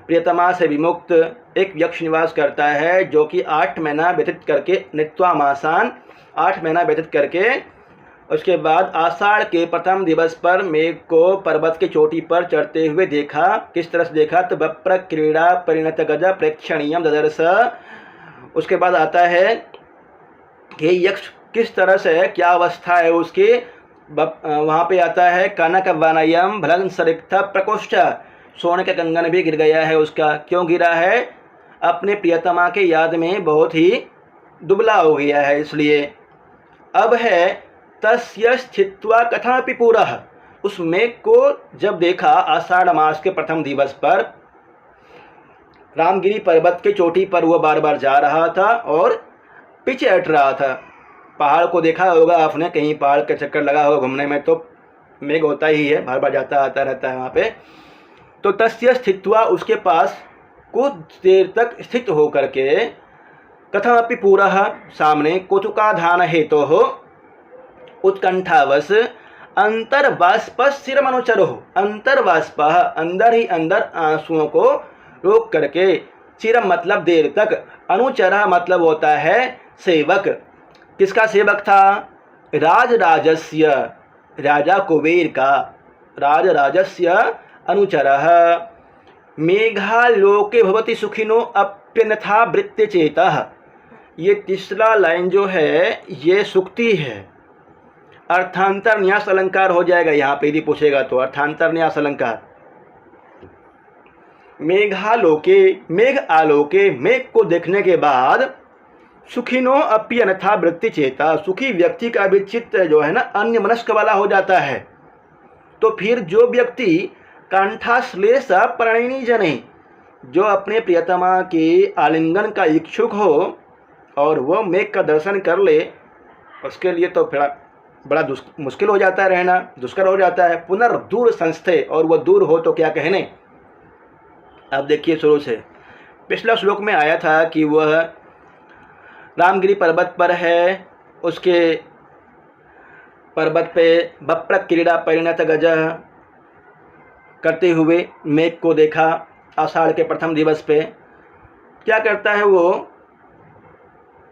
प्रियतमा से विमुक्त एक यक्ष निवास करता है, जो कि 8 महीना व्यतीत करके नित्वामासान 8 महीना व्यतीत करके उसके बाद आषाढ़ के प्रथम दिवस पर मेघ को पर्वत के चोटी पर चढ़ते हुए देखा। किस तरह से देखा, तो वप्र क्रीड़ा परिणत गज प्रेक्षणीयम ददर्श। उसके बाद आता है कि यक्ष किस तरह से, क्या अवस्था है उसकी, वहाँ पे आता है कनक वनयम भलन सरिक्थ प्रकोष्ठ, सोने का कंगन भी गिर गया है उसका। क्यों गिरा है, अपने प्रियतमा के याद में बहुत ही दुबला हो गया है इसलिए। अब है तस्य स्थित्वा कथापि पुरः, उस मेघ को जब देखा आषाढ़ मास के प्रथम दिवस पर रामगिरी पर्वत के चोटी पर, वो बार बार जा रहा था और पीछे हट रहा था। पहाड़ को देखा होगा आपने, कहीं पहाड़ का चक्कर लगा होगा घूमने में तो मेघ होता ही है, बार बार जाता आता रहता है वहाँ पे। तो तस्य स्थित्वा, उसके पास कुछ देर तक स्थित हो करके, कथापि पुरः, सामने कौतुकाधान हेतु हो उत्कंठावश अंतर्वाष्प शिरमनुचरो, अंतर्वाष्प अंदर ही अंदर आंसुओं को रोक करके, चिरम मतलब देर तक, अनुचरा मतलब होता है सेवक। किसका सेवक था, राजराजस्य, राजा कुबेर का, राजराजस्य अनुचरः। मेघालोके भवति सुखिनो अप्यन्यथा वृत्तिचेतः, ये तीसरा लाइन जो है ये सुक्ति है, अर्थांतर न्यास अलंकार हो जाएगा यहाँ पे यदि पूछेगा तो, अर्थांतर न्यास अलंकार। मेघालोके, मेघ आलोके, मेघ को देखने के बाद, सुखिनो अपि अन्यथा वृत्ति चेता, सुखी व्यक्ति का भी चित्त जो है ना अन्य मनस्क वाला हो जाता है। तो फिर जो व्यक्ति कंठाश्लेष प्रणयिनी जने, जो अपने प्रियतमा के आलिंगन का इच्छुक हो और वह मेघ का दर्शन कर ले, उसके लिए तो फिर बड़ा मुश्किल हो जाता है रहना, दुष्कर हो जाता है। पुनर्दूर संस्थे, और वह दूर हो तो क्या कहने। अब देखिए शुरू से, पिछला श्लोक में आया था कि वह रामगिरी पर्वत पर है, उसके पर्वत पे वप्र क्रीड़ा परिणत गज करते हुए मेघ को देखा आषाढ़ के प्रथम दिवस पे। क्या करता है वो,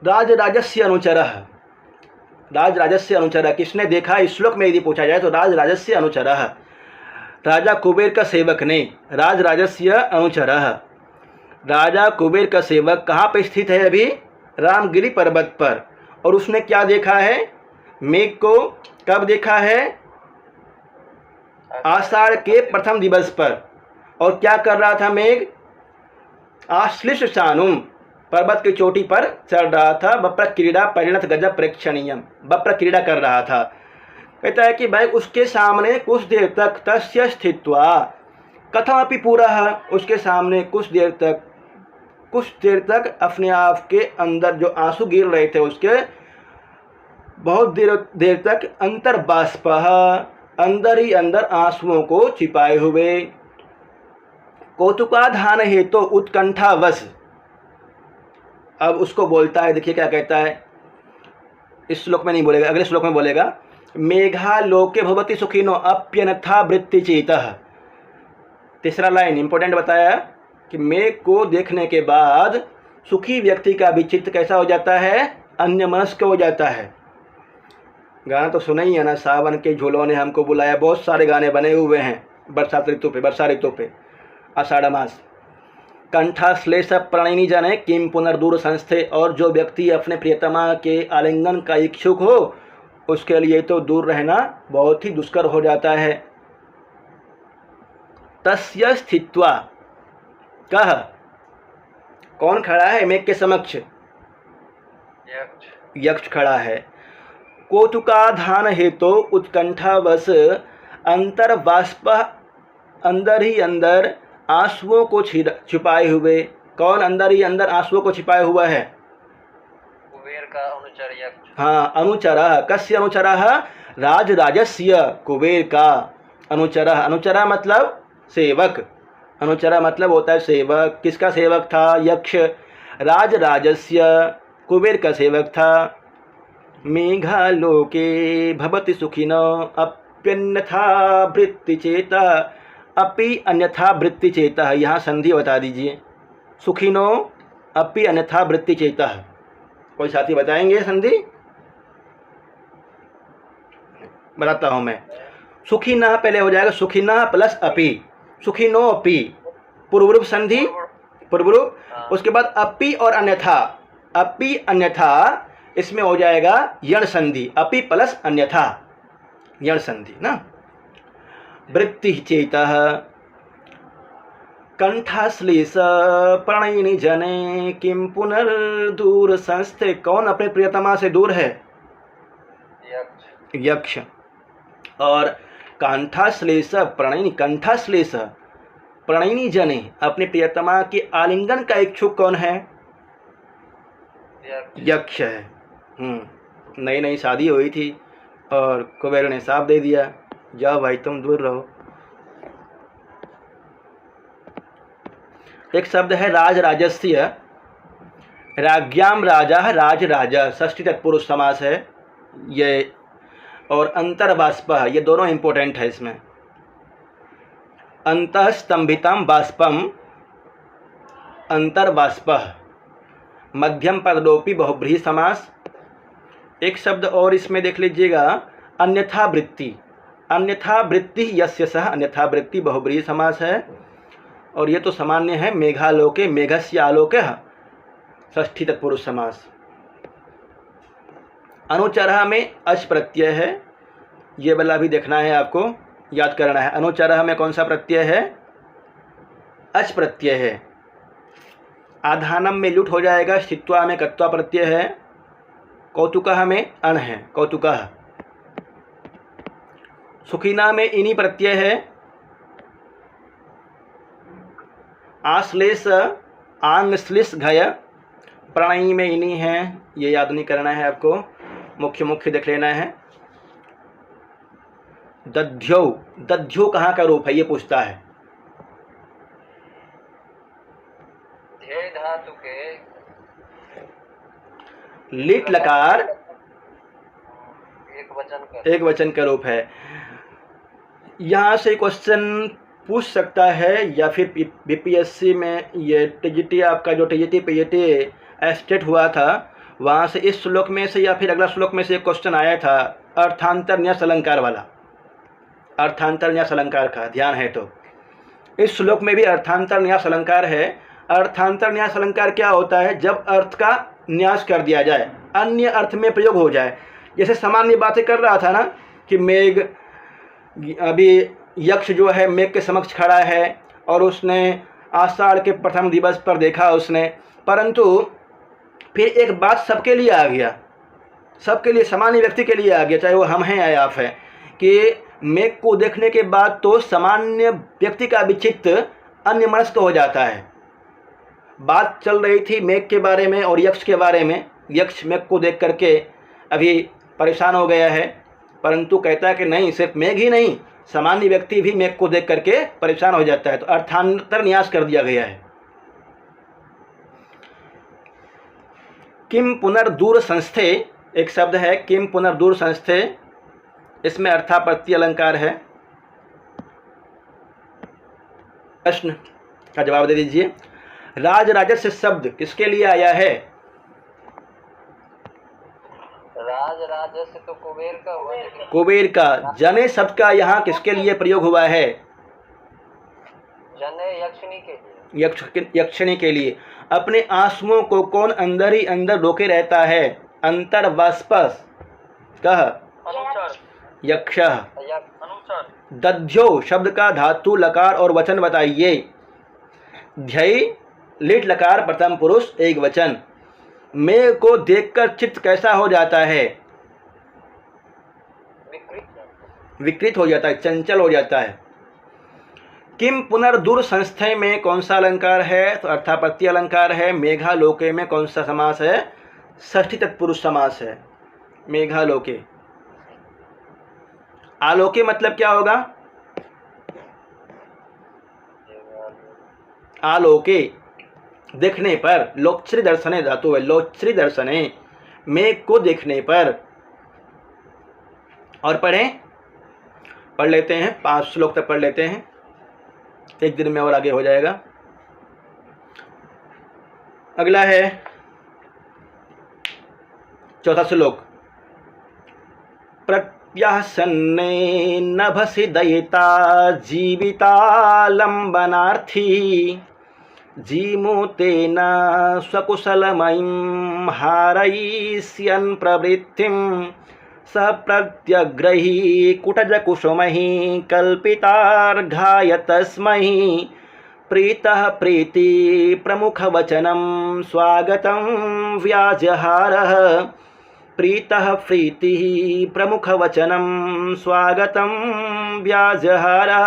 राजराजस्य अनुचरः, राजराजस्य अनुचरः किसने देखा, इस श्लोक में यदि पूछा जाए तो राजराजस्य अनुचरः, राजा कुबेर का सेवक ने, राजराजस्य अनुचरः, राजा कुबेर का सेवक कहाँ पे स्थित है अभी, रामगिरी पर्वत पर। और उसने क्या देखा है, मेघ को कब देखा है, आषाढ़ के प्रथम दिवस पर। और क्या कर रहा था मेघ, आश्लिष शानुम, पर्वत की चोटी पर चढ़ रहा था, वप्र क्रीड़ा परिणत गज प्रेक्षणीयम, वप्र क्रीड़ा कर रहा था। कहता है कि भाई उसके सामने कुछ देर तक, तस्य स्थित्वा कथापि पुरः, उसके सामने कुछ देर तक अपने आप के अंदर जो आंसू गिर रहे थे उसके, बहुत देर तक अंतर्बाष्प, अंदर ही अंदर आंसुओं को छिपाए हुए, कौतुकाधान हेतु उत्कंठावश। अब उसको बोलता है, देखिए क्या कहता है, इस श्लोक में नहीं बोलेगा, अगले श्लोक में बोलेगा, मेघालोके भवति सुखिनो अप्यन्यथा वृत्तिचेतः। तीसरा लाइन इंपॉर्टेंट बताया कि मेघ को देखने के बाद सुखी व्यक्ति का भी चित्त कैसा हो जाता है, अन्यमनस्क हो जाता है। गाना तो सुना ही है ना, सावन के झूलों ने हमको बुलाया, बहुत सारे गाने बने हुए हैं बरसात ऋतु पे, वर्षा ऋतु पे, आषाढ़ मास। कंठाश्लेष प्रणयिनी जने किम पुनर्दूर संस्थे, और जो व्यक्ति अपने प्रियतमा के आलिंगन का इच्छुक हो उसके लिए तो दूर रहना बहुत ही दुष्कर हो जाता है। तस्य स्थित्वा, कह कौन खड़ा है मेघ के समक्ष, यक्ष खड़ा है। कौतुकाधान हेतु उत्कंठावश अंतर्बाष्प, अंदर ही अंदर आंसुओं को छिपाए हुए, कौन अंदर ही अंदर आंसुओं को छिपाए हुआ है? कुबेर का अनुचर यक्ष। हाँ, अनुचरः, कस्य अनुचरः? राजराजस्य, कुबेर का अनुचरः। अनुचरः मतलब सेवक, अनुचरः मतलब होता है सेवक। किसका सेवक था? यक्ष। राजराजस्य, कुबेर का सेवक था। मेघालोके भवति सुखिनो अप्यन्यथा वृत्तिचेतः, अपि अन्यथा वृत्तिचेतः, यहाँ संधि बता दीजिए। सुखिनो अपि अन्यथा वृत्तिचेतः, कोई साथी बताएंगे संधि? बताता हूँ मैं। सुखिनः पहले हो जाएगा, सुखिनः प्लस अपि, सुखिनो अपि, पूर्वरूप संधि, पूर्वरूप। उसके बाद अपि और अन्यथा, अपि अन्यथा, इसमें हो जाएगा यण संधि, अपि प्लस अन्यथा, यण संधि ना। वृत्ति चेतः कंठाश्लेष प्रणयिनी जने किम पुनर्दूर संस्थे, कौन अपने प्रियतमा से दूर है? यक्ष। यक्ष। और कंठाश्लेष प्रणयिनी, कंठाश्लेष प्रणयिनी जने, अपने प्रियतमा के आलिंगन का इच्छुक कौन है? यक्ष है। नई नई शादी हुई थी और कुबेर ने साफ दे दिया, जाओ भाई तुम दूर रहो। एक शब्द है राजराजस्य, राज्ञाम राजा, राजराजा, षष्ठी तत्पुरुष समास है ये। और अंतर्बाष्पः, ये दोनों इंपॉर्टेंट है इसमें। अंतःस्तंभितम बाष्पम, अंतर्बाष्पः। मध्यम पदलोपी बहुब्रीहि समास। एक शब्द और इसमें देख लीजिएगा, अन्यथा वृत्ति, अन्यथा वृत्ति यस्य सह, अन्यथा वृत्ति बहुब्रीहि समास है। और ये तो सामान्य है, मेघालोके मेघस्य आलोकः, षष्ठी तत्पुरुष समास। अनुचरः में अच प्रत्यय है, ये वाला भी देखना है आपको, याद करना है। अनुचरः में कौन सा प्रत्यय है? अच प्रत्यय है। आधानम में लुट हो जाएगा, स्थित्वा में कत्वा प्रत्यय है। कौतुकः में अण है, कौतुकः। सुखिना में इनी प्रत्यय है। आश्लेष आंग श्लिष घय, प्रणयी में इनी है, ये याद नहीं करना है आपको, मुख्य मुख्य देख लेना है। दध्यो, दध्यो कहाँ का रूप है ये पूछता है। ध्येय धातु के लिट लकार एक वचन का रूप है। यहाँ से क्वेश्चन पूछ सकता है, या फिर बीपीएससी में ये टीजीटी, आपका जो टीजीटी पीजीटी एस्टेट हुआ था, वहाँ से इस श्लोक में से या फिर अगला श्लोक में से एक क्वेश्चन आया था, अर्थांतर न्यास अलंकार वाला, अर्थांतर न्यास अलंकार का ध्यान है तो। इस श्लोक में भी अर्थांतर न्यास अलंकार है। अर्थांतर न्यास अलंकार क्या होता है? जब अर्थ का न्यास कर दिया जाए, अन्य अर्थ में प्रयोग हो जाए। जैसे सामान्य बातें कर रहा था ना कि मेघ, अभी यक्ष जो है मेघ के समक्ष खड़ा है और उसने आषाढ़ के प्रथम दिवस पर देखा उसने, परंतु फिर एक बात सबके लिए आ गया, सबके लिए, सामान्य व्यक्ति के लिए आ गया, चाहे वो हम हैं या आप हैं, कि मेघ को देखने के बाद तो सामान्य व्यक्ति का भी चित्त अन्यमनस्क हो जाता है। बात चल रही थी मेघ के बारे में और यक्ष के बारे में, यक्ष मेघ को देख करके अभी परेशान हो गया है, परंतु कहता है कि नहीं, सिर्फ मेघ ही नहीं, सामान्य व्यक्ति भी मेघ को देख करके परेशान हो जाता है। तो अर्थांतर न्यास कर दिया गया है। किम पुनर्दूर संस्थे, एक शब्द है किम पुनर्दूर संस्थे, इसमें अर्थाप्रत्यय अलंकार है। प्रश्न का जवाब दे दीजिए। राजराजस्य शब्द किसके लिए आया है? राजराजस्य तो कुबेर का हुआ, लेकिन कुबेर का। जने शब्द का यहाँ किसके लिए प्रयोग हुआ है? जने यक्षिणी के लिए, यक्षिणी के लिए। अपने आंसुओं को कौन अंदर ही अंदर रोके रहता है? अंतर्बाष्पः कह यक्षः। दध्यो शब्द का धातु, लकार और वचन बताइए। ध्यय लिट लकार प्रथम पुरुष एक वचन। मेघ को देखकर चित्त कैसा हो जाता है? विकृत हो जाता है, चंचल हो जाता है। किम पुनर्दूर संस्थय में कौन सा अलंकार है? तो अर्थापत्ति अलंकार है। मेघालोके में कौन सा समास है? षष्ठी तत्पुरुष समास है। मेघालोके। आलोके मतलब क्या होगा? आलोके देखने पर, लोचरी दर्शने धातु है, लोचरी दर्शने, मेघ को देखने पर। और पढ़ लेते हैं, 5 श्लोक तक पढ़ लेते हैं, एक दिन में और आगे हो जाएगा। अगला है 4था श्लोक। प्रत्यासन्ने नभसि दयिता जीवितालंबनार्थी जीमूतेन स्वकुशलमयीं हारयिष्यन् प्रवृत्तिं स प्रत्यग्रही कुटजकुसुमैः कल्पितार्घाय तस्मै प्रीतः प्रीति प्रमुखवचनं स्वागतं व्याजहारः प्रीतः प्रीतिः प्रमुखवचनं स्वागतं व्याजहारः।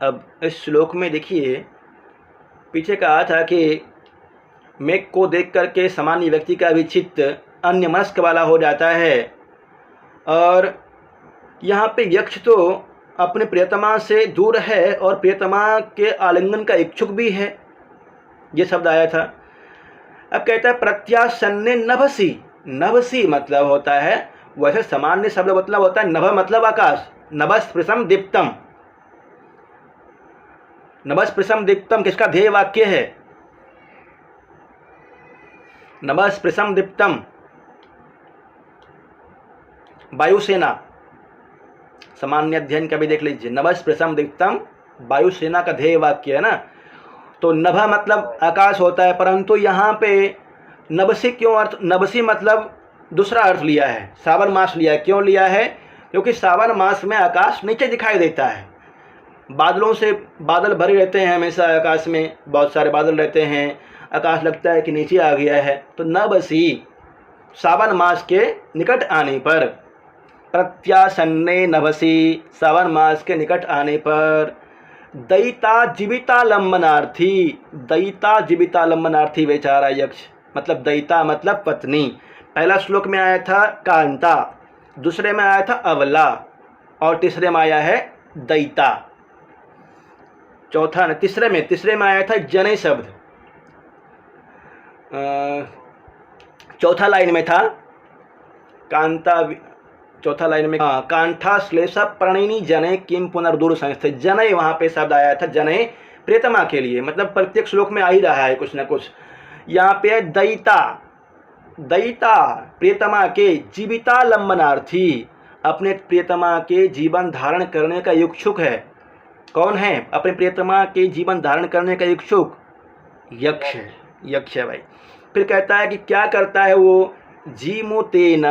अब इस श्लोक में देखिए, पीछे कहा था कि मेघ को देख करके सामान्य व्यक्ति का भी चित्त अन्य मनस्क वाला हो जाता है, और यहाँ पे यक्ष तो अपने प्रियतमा से दूर है और प्रियतमा के आलिंगन का इच्छुक भी है, ये शब्द आया था। अब कहता है प्रत्यासन्ने नभसी। नभसी मतलब होता है, वैसे सामान्य शब्द मतलब होता है नभ मतलब आकाश, नभस्पृशम दीप्तम। नभस्पृशम दीप्तम किसका ध्येय वाक्य है? नभस्पृशम दीप्तम वायुसेना, सामान्य अध्ययन का भी देख लीजिए। नभस्पृशम दीप्तम वायुसेना का ध्येय वाक्य है ना। तो नभ मतलब आकाश होता है, परंतु यहाँ पे नभसी क्यों अर्थ, नभसी मतलब दूसरा अर्थ लिया है, सावन मास लिया है। क्यों लिया है? क्योंकि सावन मास में आकाश नीचे दिखाई देता है, बादलों से बादल भरे रहते हैं, हमेशा आकाश में बहुत सारे बादल रहते हैं, आकाश लगता है कि नीचे आ गया है। तो नभसी सावन मास के निकट आने पर, प्रत्यासन्ने नभसी सावन मास के निकट आने पर, दयिता जीवितालंबनार्थी, दयिता जीवितालंबनार्थी बेचारा यक्ष, मतलब दयिता मतलब पत्नी। पहला श्लोक में आया था कांता, दूसरे में आया था अवला, और तीसरे में आया है दयिता। तीसरे में आया था जने शब्द। चौथा लाइन में था कांता, चौथा लाइन में कांठा श्लेष प्रणिनी जने किम पुनर्दूर संस्थे। जने वहाँ पे शब्द आया था, जने प्रियतमा के लिए, मतलब प्रत्येक श्लोक में आ ही रहा है कुछ ना कुछ। यहाँ पे दयिता, दयिता प्रियतमा के जीवितालंबनार्थी, अपने प्रियतमा के जीवन धारण करने का इच्छुक है। कौन है अपने प्रियतमा के जीवन धारण करने का इच्छुक? यक्ष है, यक्ष है भाई। फिर कहता है कि क्या करता है वो? जीमूतेन,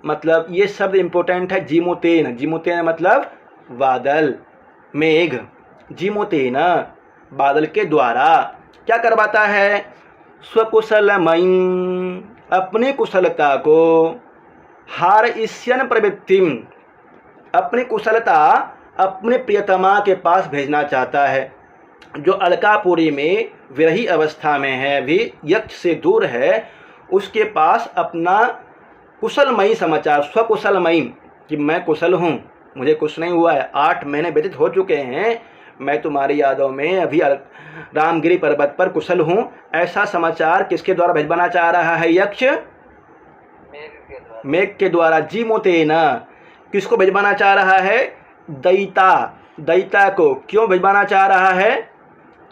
मतलब ये शब्द इम्पोर्टेंट है। जीमूतेन, जीमूतेन मतलब बादल, मेघ। जीमूतेन बादल के द्वारा क्या करवाता है? स्वकुशलमयीं, अपनी कुशलता को, हारयिष्यन् प्रवृत्तिं, अपनी कुशलता अपने प्रियतमा के पास भेजना चाहता है, जो अलकापुरी में विरही अवस्था में है, भी यक्ष से दूर है, उसके पास अपना कुशलमयी समाचार, स्वकुशलमयी, कि मैं कुशल हूँ, मुझे कुछ नहीं हुआ है, 8 महीने व्यतीत हो चुके हैं, मैं तुम्हारी यादों में अभी रामगिरी पर्वत पर कुशल हूँ, ऐसा समाचार किसके द्वारा भिजवाना चाह रहा है यक्ष? मेघ के द्वारा। जीमूतेन किसको भिजवाना चाह रहा है? दयिता, दयिता को। क्यों भिजवाना चाह रहा है?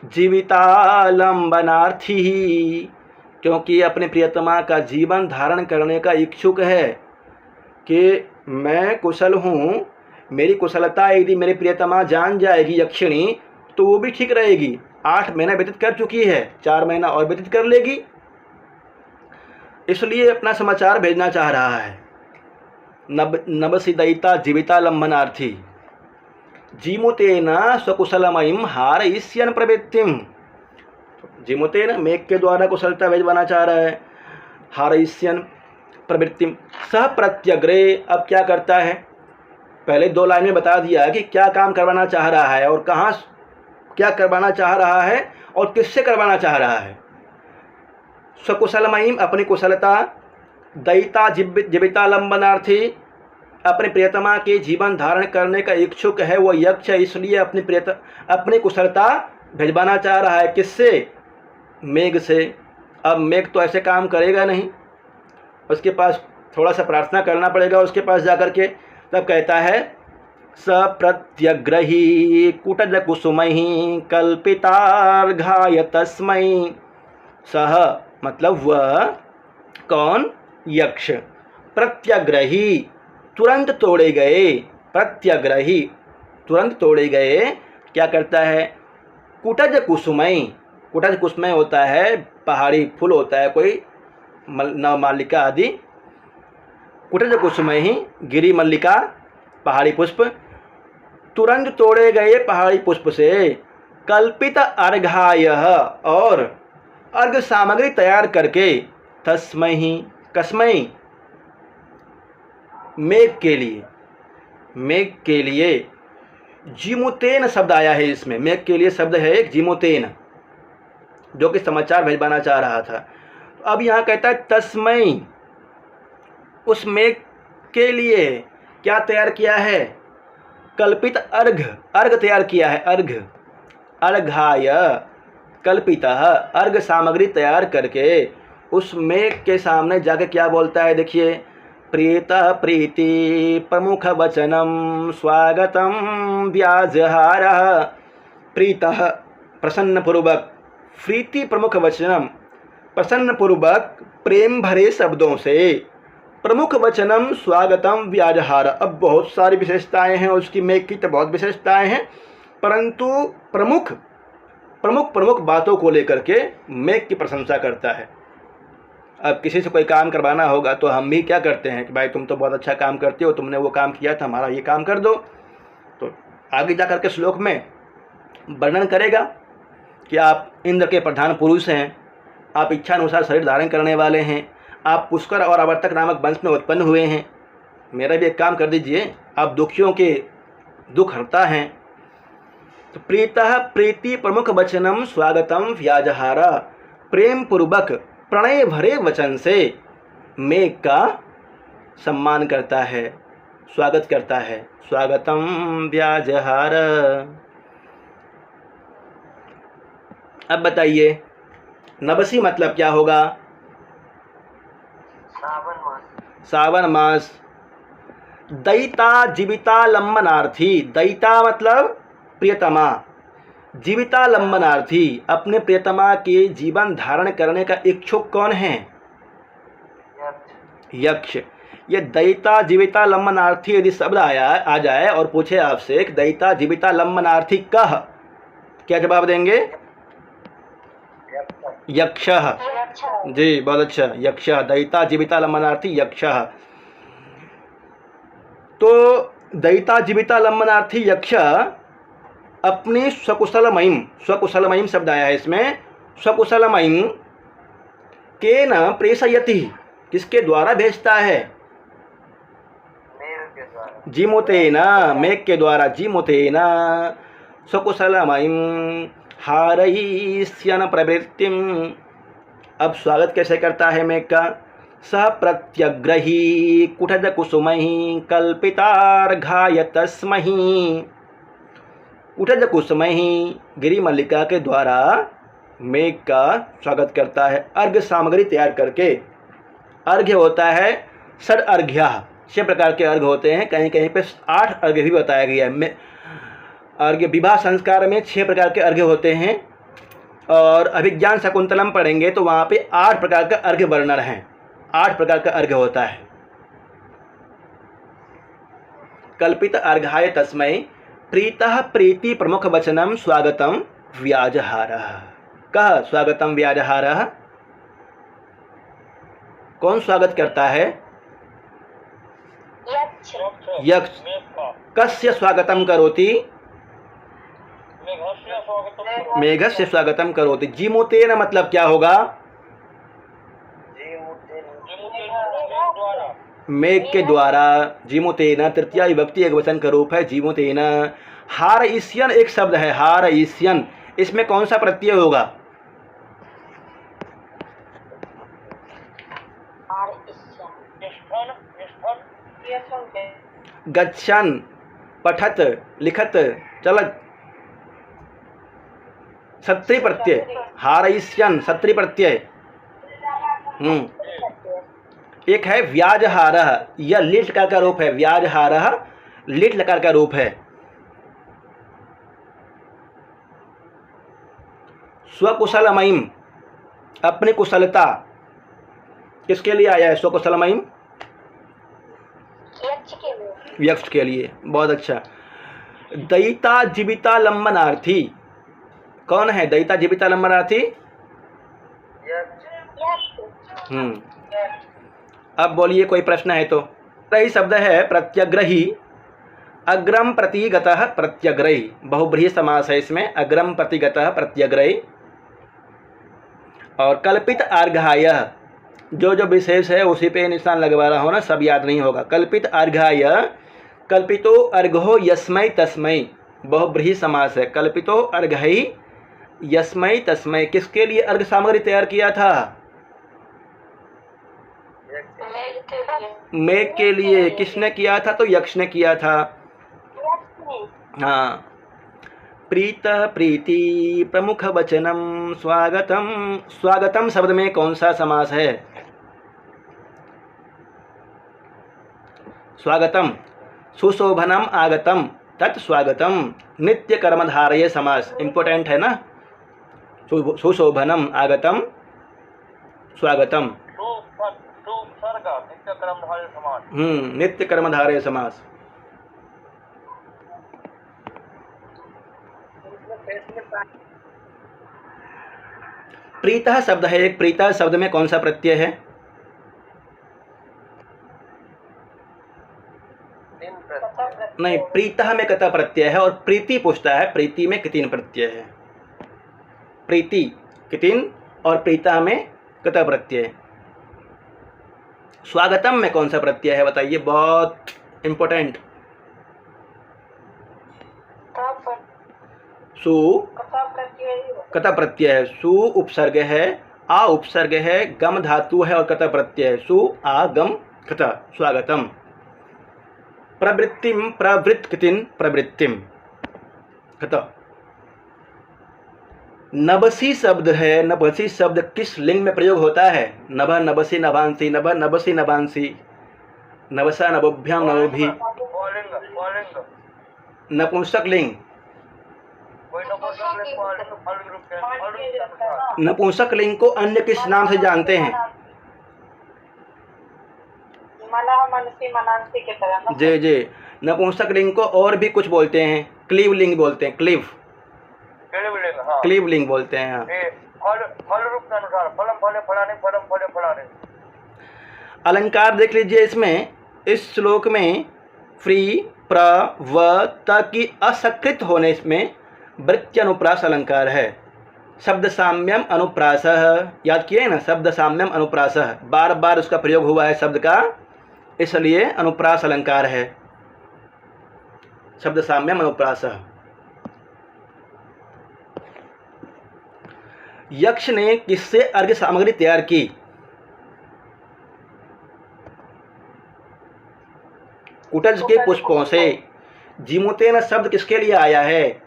जीवितालंबनार्थी, क्योंकि अपने प्रियतमा का जीवन धारण करने का इच्छुक है कि मैं कुशल हूँ, मेरी कुशलता यदि मेरी प्रियतमा जान जाएगी यक्षिणी तो वो भी ठीक रहेगी। 8 महीना व्यतीत कर चुकी है, 4 महीना और व्यतीत कर लेगी, इसलिए अपना समाचार भेजना चाह रहा है। नभसि दयिता जीवितालंबनार्थी जीमूतेन स्वकुशलमयीं हारयिष्यन् प्रवृत्तिं। जीमूतेन मेघ के द्वारा कुशलता भेजवाना चाह रहा है। हारयिष्यन् प्रवृत्तिं सह प्रत्यग्रे, अब क्या करता है? पहले 2 लाइन में बता दिया कि क्या काम करवाना चाह रहा है और कहाँ क्या करवाना चाह रहा है और किससे करवाना चाह रहा है। स्वकुशलमयीम अपनी कुशलता, दयिता जीवितालंबनार्थी अपने प्रियतमा के जीवन धारण करने का इच्छुक है वो यक्ष, इसलिए अपनी कुशलता भिजवाना चाह रहा है। किससे? मेघ से। अब मेघ तो ऐसे काम करेगा नहीं, उसके पास थोड़ा सा प्रार्थना करना पड़ेगा उसके पास जाकर के। तब कहता है सप्रत्यग्रही कुटज कुसुमहि कल्पितार्घाय तस्मै। सह मतलब वह कौन? यक्ष। प्रत्यग्रही तुरंत तोड़े गए, प्रत्यग्रही तुरंत तोड़े गए। क्या करता है? कुटज कुसुमय, कुटज कुसुमय होता है पहाड़ी फूल होता है कोई, नवमालिका आदि। कुटज कुसुमय ही गिरी मल्लिका पहाड़ी पुष्प, तुरंत तोड़े गए पहाड़ी पुष्प से। कल्पित अर्घाय और अर्घ सामग्री तैयार करके, तस्मै कस्मै मेघ के लिए, मेघ के लिए जीमुतेन शब्द आया है इसमें। मेघ के लिए शब्द है एक जीमुतेन, जो कि समाचार भिजवाना चाह रहा था। अब यहाँ कहता है तस्मै, उस मेघ के लिए क्या तैयार किया है? कल्पित अर्घ, अर्घ तैयार किया है। अर्घ अर्घाय कल्पित, अर्घ सामग्री तैयार करके उस मेघ के सामने जाके क्या बोलता है? देखिए, प्रीतः प्रीति प्रमुख वचनम स्वागतम व्याजहारः। प्रीतः प्रसन्न पूर्वक, प्रीति प्रमुख वचनम प्रसन्न पूर्वक प्रेम भरे शब्दों से, प्रमुख वचनम स्वागतम व्याजहार। अब बहुत सारी विशेषताएं हैं उसकी, मेघ की तो बहुत विशेषताएं हैं, परंतु प्रमुख प्रमुख प्रमुख बातों को लेकर के मेघ की प्रशंसा करता है। अब किसी से कोई काम करवाना होगा तो हम भी क्या करते हैं कि भाई तुम तो बहुत अच्छा काम करते हो, तुमने वो काम किया था, हमारा ये काम कर दो। तो आगे जा कर के श्लोक में वर्णन करेगा कि आप इंद्र के प्रधान पुरुष हैं, आप इच्छानुसार शरीर धारण करने वाले हैं, आप पुष्कर और आवर्तक नामक वंश में उत्पन्न हुए हैं, मेरा भी एक काम कर दीजिए, आप दुखियों के दुख हरता हैं। तो प्रीतः प्रीति प्रमुख वचनम स्वागतम व्याजहारा, प्रेम पूर्वक प्रणय भरे वचन से मेघ का सम्मान करता है, स्वागत करता है। स्वागतम व्याजहार। अब बताइए नवसी मतलब क्या होगा? सावन मास। सावन मास। दयिता जीविता लंबनार्थी, दयिता मतलब प्रियतमा, जीविता लंबनार्थी अपने प्रियतमा के जीवन धारण करने का इच्छुक कौन है? यक्ष। ये दयिता जीविता लंबनार्थी यदि शब्द आ जाए और पूछे आपसे कि दयिता जीविता लंबनार्थी कह, क्या जवाब देंगे? यक्ष। जी बहुत अच्छा, यक्ष। दयिता जीविता लंबनार्थी यक्ष। तो दयिता जीविता लंबनार्थी यक्ष अपनी स्वकुशलमयीम, स्वकुशलमयीम शब्द आया है इसमें, स्वकुशलमयीम के न प्रेषयति, किसके द्वारा भेजता है? मेघ के द्वारा। जीमुतेन, मेघ के द्वारा। जीमुतेन स्वकुशलमयीम हारयिष्यन् प्रवृत्तिम। अब स्वागत कैसे करता है मेघ का? सह प्रत्यग्रही कुटज कुसुमहि कल्पितार्घाय तस्महि। कुटज कुसुमहि गिरी मल्लिका के द्वारा मेघ का स्वागत करता है, अर्घ्य सामग्री तैयार करके। अर्घ्य होता है षड अर्घ्य, 6 प्रकार के अर्घ्य होते हैं, कहीं कहीं पे 8 अर्घ्य भी बताया गया है। अर्घ्य विवाह संस्कार में 6 प्रकार के अर्घ्य होते हैं, और अभिज्ञान शकुंतलम पढ़ेंगे तो वहाँ पे 8 प्रकार का अर्घ्य वर्णन है, 8 प्रकार का अर्घ्य होता है। कल्पित अर्घाय तस्मै प्रीतः प्रीति प्रमुख वचनम स्वागतम व्याजहारः। कह स्वागतम व्याजहारः, कौन स्वागत करता है? यक्ष। कस्य स्वागतम करोति? मेघस्य स्वागतम करोति। जीमुतेन मतलब क्या होगा? मेघ के द्वारा, जीमोतेन तृतीया विभक्ति एक वचन का रूप है जीमोतेन। हार ईस्यन एक शब्द है, हार ईस्यन, इसमें कौन सा प्रत्यय होगा? और इससे निष्ठन निष्ठन गच्छन, पठत, लिखत, चलत, सत्री प्रत्यय, हारयिष्यन सत्री प्रत्यय। एक है व्याजहारः, यह लिट लकार का रूप है, व्याजहारः लिट लकार का रूप है। स्वकुशलमयीम, अपनी कुशलता, किसके लिए आया है स्वकुशलमयीम? यक्ष के लिए। यक्ष के लिए, बहुत अच्छा। दयिता जीविता लंबनार्थी, कौन है दयिता जीविता लंबनार्थी? यक्ष। अब बोलिए कोई प्रश्न है तो। सही शब्द है प्रत्यग्रही, अग्रम प्रतिगतः प्रत्यग्रही, बहुब्रीहि समास है इसमें, अग्रम प्रतिगतः प्रत्यग्रही। और कल्पित अर्घाय, जो जो विशेष है उसी पे निशान लगवा रहा हो ना, सब याद नहीं होगा। कल्पित अर्घाय, कल्पितो अर्घो यस्मै तस्मै, बहुब्रीहि समास है। कल्पितो अर्घई यस्मै तस्मै, किसके लिए अर्घ सामग्री तैयार किया था? मेघ के लिए। किसने किया था? तो यक्ष ने किया था। हाँ। प्रीत प्रीति प्रमुख वचनम स्वागतम, स्वागतम शब्द में कौन सा समास है? स्वागतम, सुशोभनम आगतम तत् स्वागतम, नित्य कर्मधारय समास, इंपोर्टेंट है ना। सुशोभनम आगतम स्वागतम, सुसर्ग नित्य कर्मधारय समास। नित्य कर्मधारय समास। प्रीतः शब्द है एक, प्रीतः शब्द में कौन सा प्रत्यय है? नहीं, प्रीतः में कता प्रत्यय है और प्रीति पूछता है, प्रीति में कितिन प्रत्यय है। प्रीति कितिन और प्रीता में कता प्रत्यय। स्वागतम में कौन सा प्रत्यय है बताइए, बहुत इंपॉर्टेंट। सु कता प्रत्यय है, सु उपसर्ग है, आ उपसर्ग है, गम धातु है और कता प्रत्यय है, सु आ गम कता, स्वागतम। प्रवृत्तिम, प्रवृत्त कितिन प्रवृत्तिम कता। नभसी शब्द है, नभसी शब्द किस लिंग में प्रयोग होता है? नभ नभसी नभांसी, नभ नभसी नभांसी, नभसा नभोभ्याम नभोभि, नपुंसक लिंग। नपुंसक लिंग को अन्य किस नाम से जानते हैं? जी जी, नपुंसक लिंग को और भी कुछ बोलते हैं, क्लीव लिंग बोलते हैं, क्लीव, क्लीव लिंग बोलते हैं। हाँ। फल रूप के अनुसार फलम फले फलाने, फलम फले फलाने। अलंकार देख लीजिए इसमें, इस श्लोक में फ्री प्र व त की असकृत होने में वृत्ति अनुप्रास अलंकार है। शब्द साम्यम अनुप्रास, याद किए ना, शब्द साम्यम अनुप्रास, बार बार उसका प्रयोग हुआ है शब्द का, इसलिए अनुप्रास अलंकार है। शब्द साम्यम अनुप्रास। यक्ष ने किससे अर्घ्य सामग्री तैयार की? कुटज के पुष्पों से। जीमोतेन शब्द किसके लिए आया है?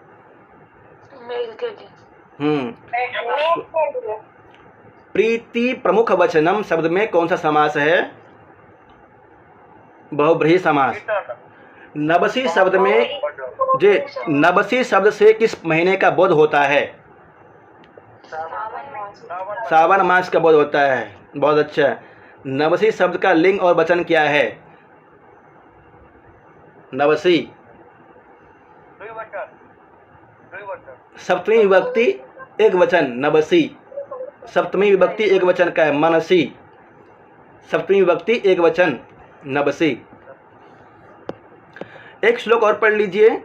प्रीति प्रमुख वचनम शब्द में कौन सा समास है? बहुब्रीहि समास। नबसी शब्द में, जे नबसी शब्द से किस महीने का बोध होता है? सावन मास का बोध होता है, बहुत अच्छा। नवसी शब्द का लिंग और वचन क्या है? नवसी सप्तमी विभक्ति एक वचन, नवसी सप्तमी विभक्ति एक वचन का है, मनसी सप्तमी विभक्ति एक वचन, नवसी। एक श्लोक और पढ़ लीजिए,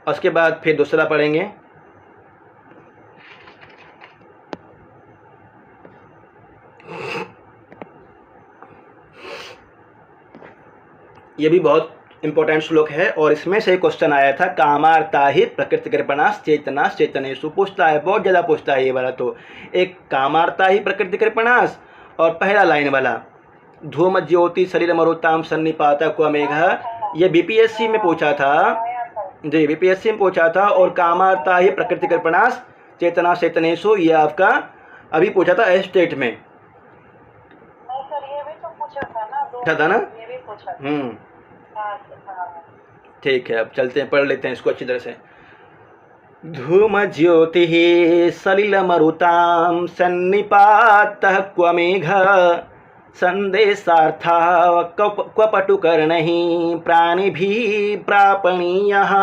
उसके बाद फिर दूसरा पढ़ेंगे। ये भी बहुत इंपॉर्टेंट श्लोक है और इसमें से क्वेश्चन आया था कामार्ता ही प्रकृति कृपणास चेतनास चेतनेषु, पूछता है, बहुत ज़्यादा पूछता है ये वाला। तो एक कामार्ता ही प्रकृति कृपणास और पहला लाइन वाला धूम ज्योति शरीर मरुताम सन्निपाता क्व मेघ, ये बीपीएससी में पूछा था जी, बीपीएससी में पूछा था। और कामार्ता ही प्रकृति कृपणास चेतना चेतनेषु, ये आपका अभी पूछा था स्टेट में। सर ये भी तो पूछा था ना, पूछा था ना? ये भी पूछा था। हाँ। ठीक है, अब चलते हैं, पढ़ लेते हैं इसको अच्छी तरह से। धूम ज्योति सलिल मरुताम सन्निपातः क्व मेघ, संदेशार्था क्व पटुकर्णैः प्राणिभिः प्रापणीयः,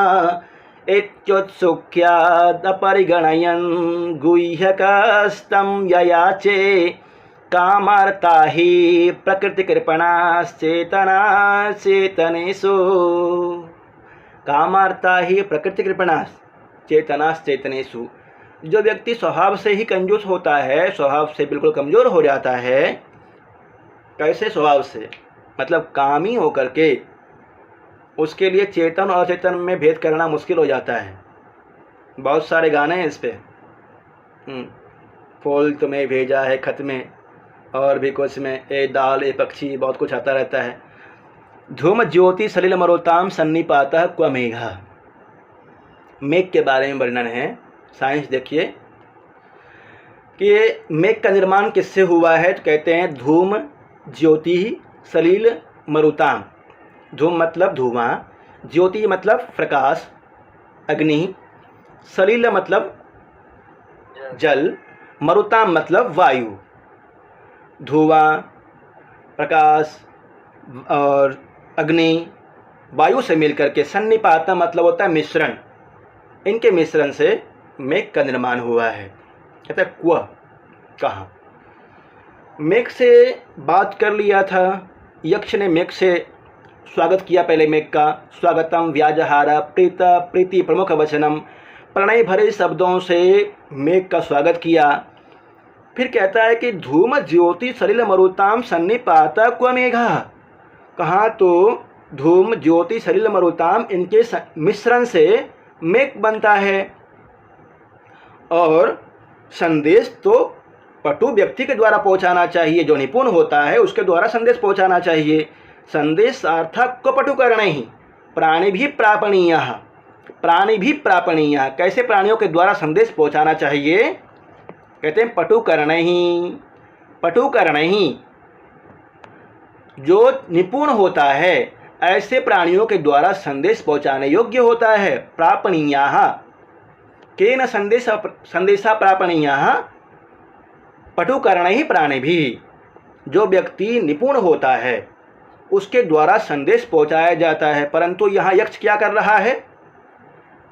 इत्युत्सुक्यादपरिगणयन् गुह्यकस्तं ययाचे, कामार्ता हि प्रकृतिकृपणाश्चेतनाश्चेतनेषु। कामार्ता ही प्रकृतिकृपणाश्चेतनाश्चेतनेषु। जो व्यक्ति स्वभाव से ही कंजूस होता है, स्वभाव से बिल्कुल कमज़ोर हो जाता है। कैसे स्वभाव से? मतलब कामी होकर के उसके लिए चेतन और अचेतन में भेद करना मुश्किल हो जाता है। बहुत सारे गाने हैं इस पर, फूल तुम्हें भेजा है खत में, और भी कुछ में, ए दाल ए पक्षी, बहुत कुछ आता रहता है। धूम ज्योति सलिल मरुताम सन्निपातः क्व मेघ, मेघ के बारे में वर्णन है। साइंस देखिए कि मेघ का निर्माण किससे हुआ है, तो कहते हैं धूम ज्योति सलिल मरुताम। धूम मतलब धुआं, ज्योति मतलब प्रकाश अग्नि, सलिल मतलब जल, मरुताम मतलब वायु। धुआं, प्रकाश और अग्नि, वायु से मिलकर के सन्निपात मतलब होता है मिश्रण, इनके मिश्रण से मेघ का निर्माण हुआ है। कहते हैं क्व, कहाँ। मेघ से बात कर लिया था, यक्ष ने मेघ से स्वागत किया पहले मेघ का। स्वागतम व्याजहारा प्रीत प्रीति प्रमुख वचनम, प्रणय भरे शब्दों से मेघ का स्वागत किया। फिर कहता है कि धूम ज्योति सलिल मरुताम सन्निपात क्व मेघा, कहाँ तो धूम ज्योति सलिल मरुताम इनके मिश्रण से मेघ बनता है। और संदेश तो पटु व्यक्ति के द्वारा पहुंचाना चाहिए, जो निपुण होता है उसके द्वारा संदेश पहुंचाना चाहिए। संदेशार्थक को पटुकर्णैः प्राणी भी प्रापणीय, प्राणी भी प्रापणीय, कैसे प्राणियों के द्वारा संदेश पहुंचाना चाहिए, कहते हैं पटुकर्णैः, पटुकर्णैः, जो निपुण होता है ऐसे प्राणियों के द्वारा संदेश पहुंचाने योग्य होता है। प्रापणीयाः केन संदेशा प्रापणीयाः पटुकर्णैः प्राणिभिः, जो व्यक्ति निपुण होता है उसके द्वारा संदेश पहुंचाया जाता है। परंतु यहाँ यक्ष क्या कर रहा है,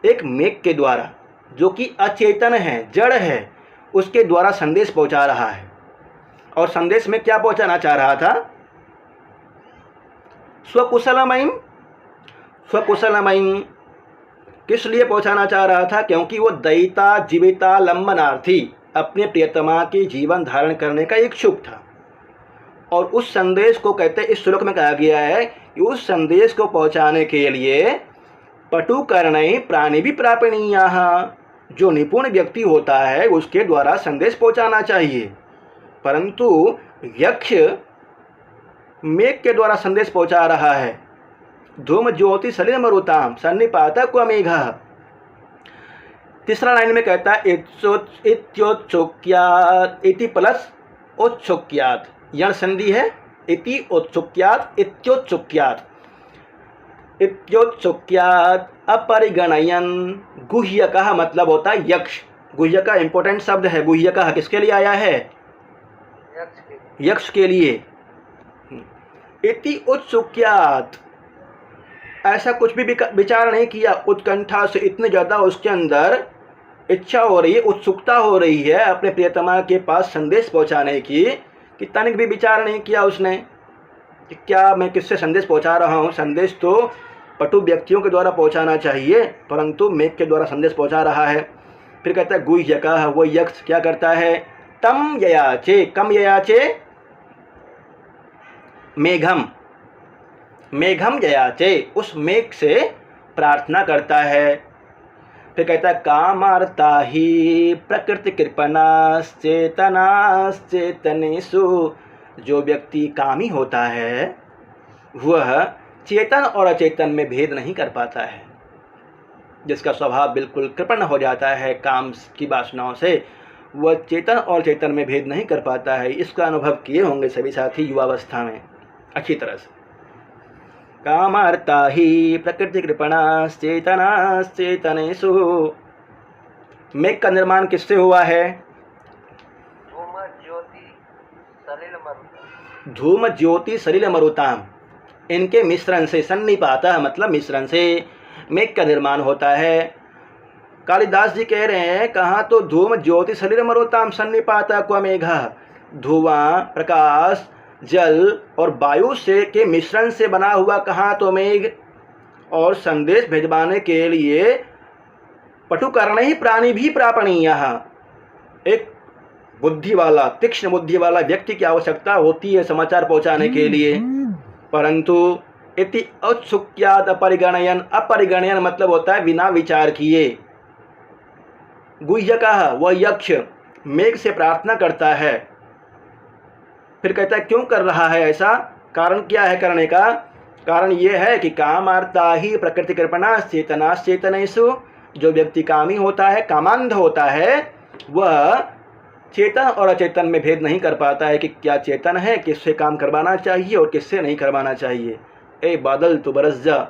एक मेघ के द्वारा जो कि अचेतन है, जड़ है, उसके द्वारा संदेश पहुंचा रहा है। और संदेश में क्या पहुंचाना चाह रहा था, स्वकुशलमयीं, स्वकुशलमयीं किस लिए पहुंचाना चाह रहा था, क्योंकि वो दयिता जीविता लंबनार्थी, अपने प्रियतमा के जीवन धारण करने का इच्छुक था। और उस संदेश को कहते हैं, इस श्लोक में कहा गया है कि उस संदेश को पहुंचाने के लिए पटुकर्णैः प्राणी भी प्रापणीयाः, जो निपुण व्यक्ति होता है उसके द्वारा संदेश पहुंचाना चाहिए। परंतु यक्ष मेघ के द्वारा संदेश पहुंचा रहा है। धूम ज्योति सलिल मरुताम सन्निपातः क्व मेघः। तीसरा लाइन में कहता है इत्योत्सुक्यात्, इति प्लस उत्सुक्यात्, यण संधि है, इति उत्सुक्यात् इत्योत्सुक्यात्, इत्योत्सुक्यात् अपरिगणयन् गुह्यकः मतलब होता है यक्ष। गुह्यका इंपॉर्टेंट शब्द है। गुह्यकः किसके लिए आया है, यक्ष के लिए। इति उत्सुक्यात्, ऐसा कुछ भी विचार नहीं किया, उत्कंठा से इतने ज़्यादा उसके अंदर इच्छा हो रही है, उत्सुकता हो रही है अपने प्रियतमा के पास संदेश पहुंचाने की, कि तनिक भी विचार नहीं किया उसने कि क्या मैं किससे संदेश पहुंचा रहा हूं। संदेश तो पटु व्यक्तियों के द्वारा पहुंचाना चाहिए, परंतु मेघ के द्वारा संदेश पहुंचा रहा है। फिर कहता है गुह्यकः, वो यक्ष क्या करता है, तम ययाचे, कम ययाचे मेघम, मेघम जयाचे, उस मेघ से प्रार्थना करता है। फिर कहता है कामार्ता ही प्रकृति कृपणाश्चेतनाश्चेतनेषु, जो व्यक्ति कामी होता है वह चेतन और अचेतन में भेद नहीं कर पाता है। जिसका स्वभाव बिल्कुल कृपण हो जाता है काम की वासनाओं से, वह चेतन और चेतन में भेद नहीं कर पाता है। इसका अनुभव किए होंगे सभी साथी युवावस्था में अच्छी तरह से। कामार्ता ही प्रकृति कृपणाश्चेतनाश्चेतनेषु। मेघ का निर्माण किससे हुआ है? धूम ज्योति सलिल मरुत। धूम ज्योति सलिल मरुताम, इनके मिश्रण से, सन्निपातः मतलब मिश्रण से मेघ का निर्माण होता है। कालिदास जी कह रहे हैं कहाँ तो धूम ज्योति सलिल मरुताम सन्निपातः क्व मेघः, धुआं, प्रकाश, जल और वायु से के मिश्रण से बना हुआ कहाँ तो मेघ। और संदेश भिजवाने के लिए पटुकर्ण ही प्राणी भी प्रापणीय, एक बुद्धि वाला, तीक्ष्ण बुद्धि वाला व्यक्ति की आवश्यकता होती है समाचार पहुंचाने के लिए। परंतु इति औत्सुक्याद अपरिगणयन, अपरिगणयन मतलब होता है बिना विचार किए। गुह्यकः, वह यक्ष मेघ से प्रार्थना करता है। फिर कहता है क्यों कर रहा है ऐसा, कारण क्या है करने का? कारण ये है कि कामार्ता ही प्रकृति कृपणाश्चेतनाश्चेतनेषु, जो व्यक्ति कामी होता है, कामांध होता है, वह चेतन और अचेतन में भेद नहीं कर पाता है कि क्या चेतन है, किससे काम करवाना चाहिए और किससे नहीं करवाना चाहिए। ए बादल तो बरस जा,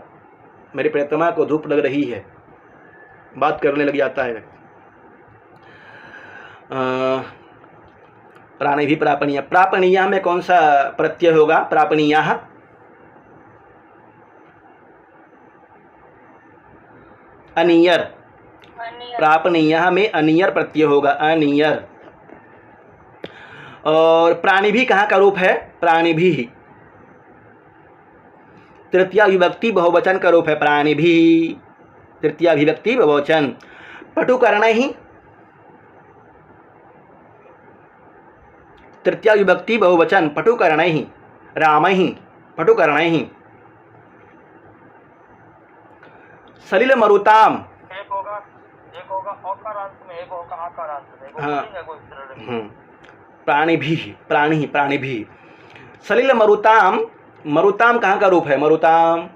मेरी प्रियतमा को धूप लग रही है, बात करने लग जाता है। प्राणी भी प्रापणीय, प्रापणीय में कौन सा प्रत्यय होगा? प्रापणीय, अनियर, प्रापणीय में अनियर प्रत्यय होगा, अनियर। और प्राणी भी कहाँ का रूप है? प्राणी भी तृतीया विभक्ति बहुवचन का रूप है, प्राणी भी तृतीया विभक्ति बहुवचन। पटुकर्ण ही तृतीया विभक्ति बहुवचन, पटुकर्ण ही, राम ही, पटुकर्ण ही। सलिल मरुताम, एक होगा औकार अंत में, एक होगा आकार अंत में, हाँ, प्राणी भी, प्राणी भी। सलिल मरुताम, मरुताम कहाँ का रूप है? मरुताम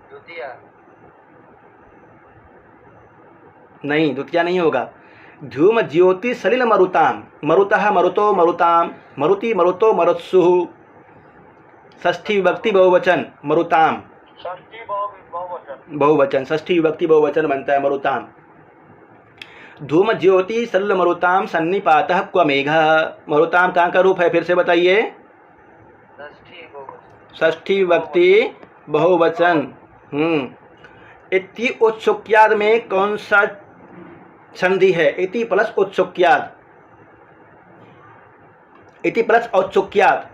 द्वितीया नहीं, द्वितीया नहीं होगा। धूम ज्योति सलिल मरुताम, मरुतः मरुतो मरुताम, मरुति मरुतो मरुत्सु, षष्ठी विभक्ति बहुवचन मरुताम, षष्ठी बहुवचन, बहुवचन, षष्ठी विभक्ति बहुवचन बनता है मरुताम। धूम ज्योति सलिल मरुताम सन्निपातः क्व मेघः, मरुताम कहाँ का रूप है फिर से बताइए? षष्ठी विभक्ति बहुवचन। इति उत्सुक्याद में कौन सा संधि है? इति प्लस उत्सुक्याद, इति प्लस औत्सुक्याद,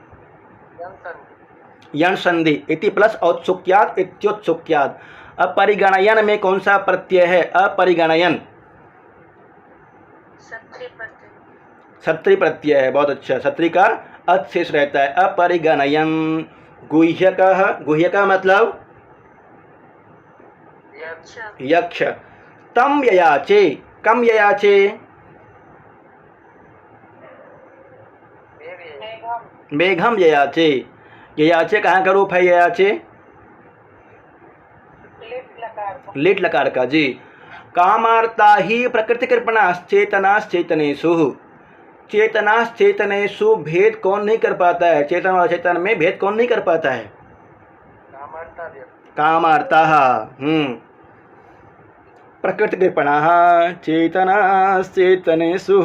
यण संधि, इति प्लस औत्सुक्याद इत्युत्सुक्याद। अपरिगणयन में कौन सा प्रत्यय है? अपरिगणयन, सत्री प्रत्यय है, बहुत अच्छा, सत्री का अत शेष रहता है। अपरिगणयन। गुह्यकः, गुह्यकः मतलब यक्ष। तम ययाचे, कम ययाचे, मेघम ययाचे। ययाचे कहाँ का रूप है? ययाचे लिट लकार का जी। कामार्ता ही प्रकृति कृपणाश्चेतनाश्चेतनेषु, चेतनाश्चेतनेषु भेद कौन नहीं कर पाता है? चेतन और अचेतन में भेद कौन नहीं कर पाता है? कामार्ता। प्रकृति कृपणः चेतनाश्चेतनेषु।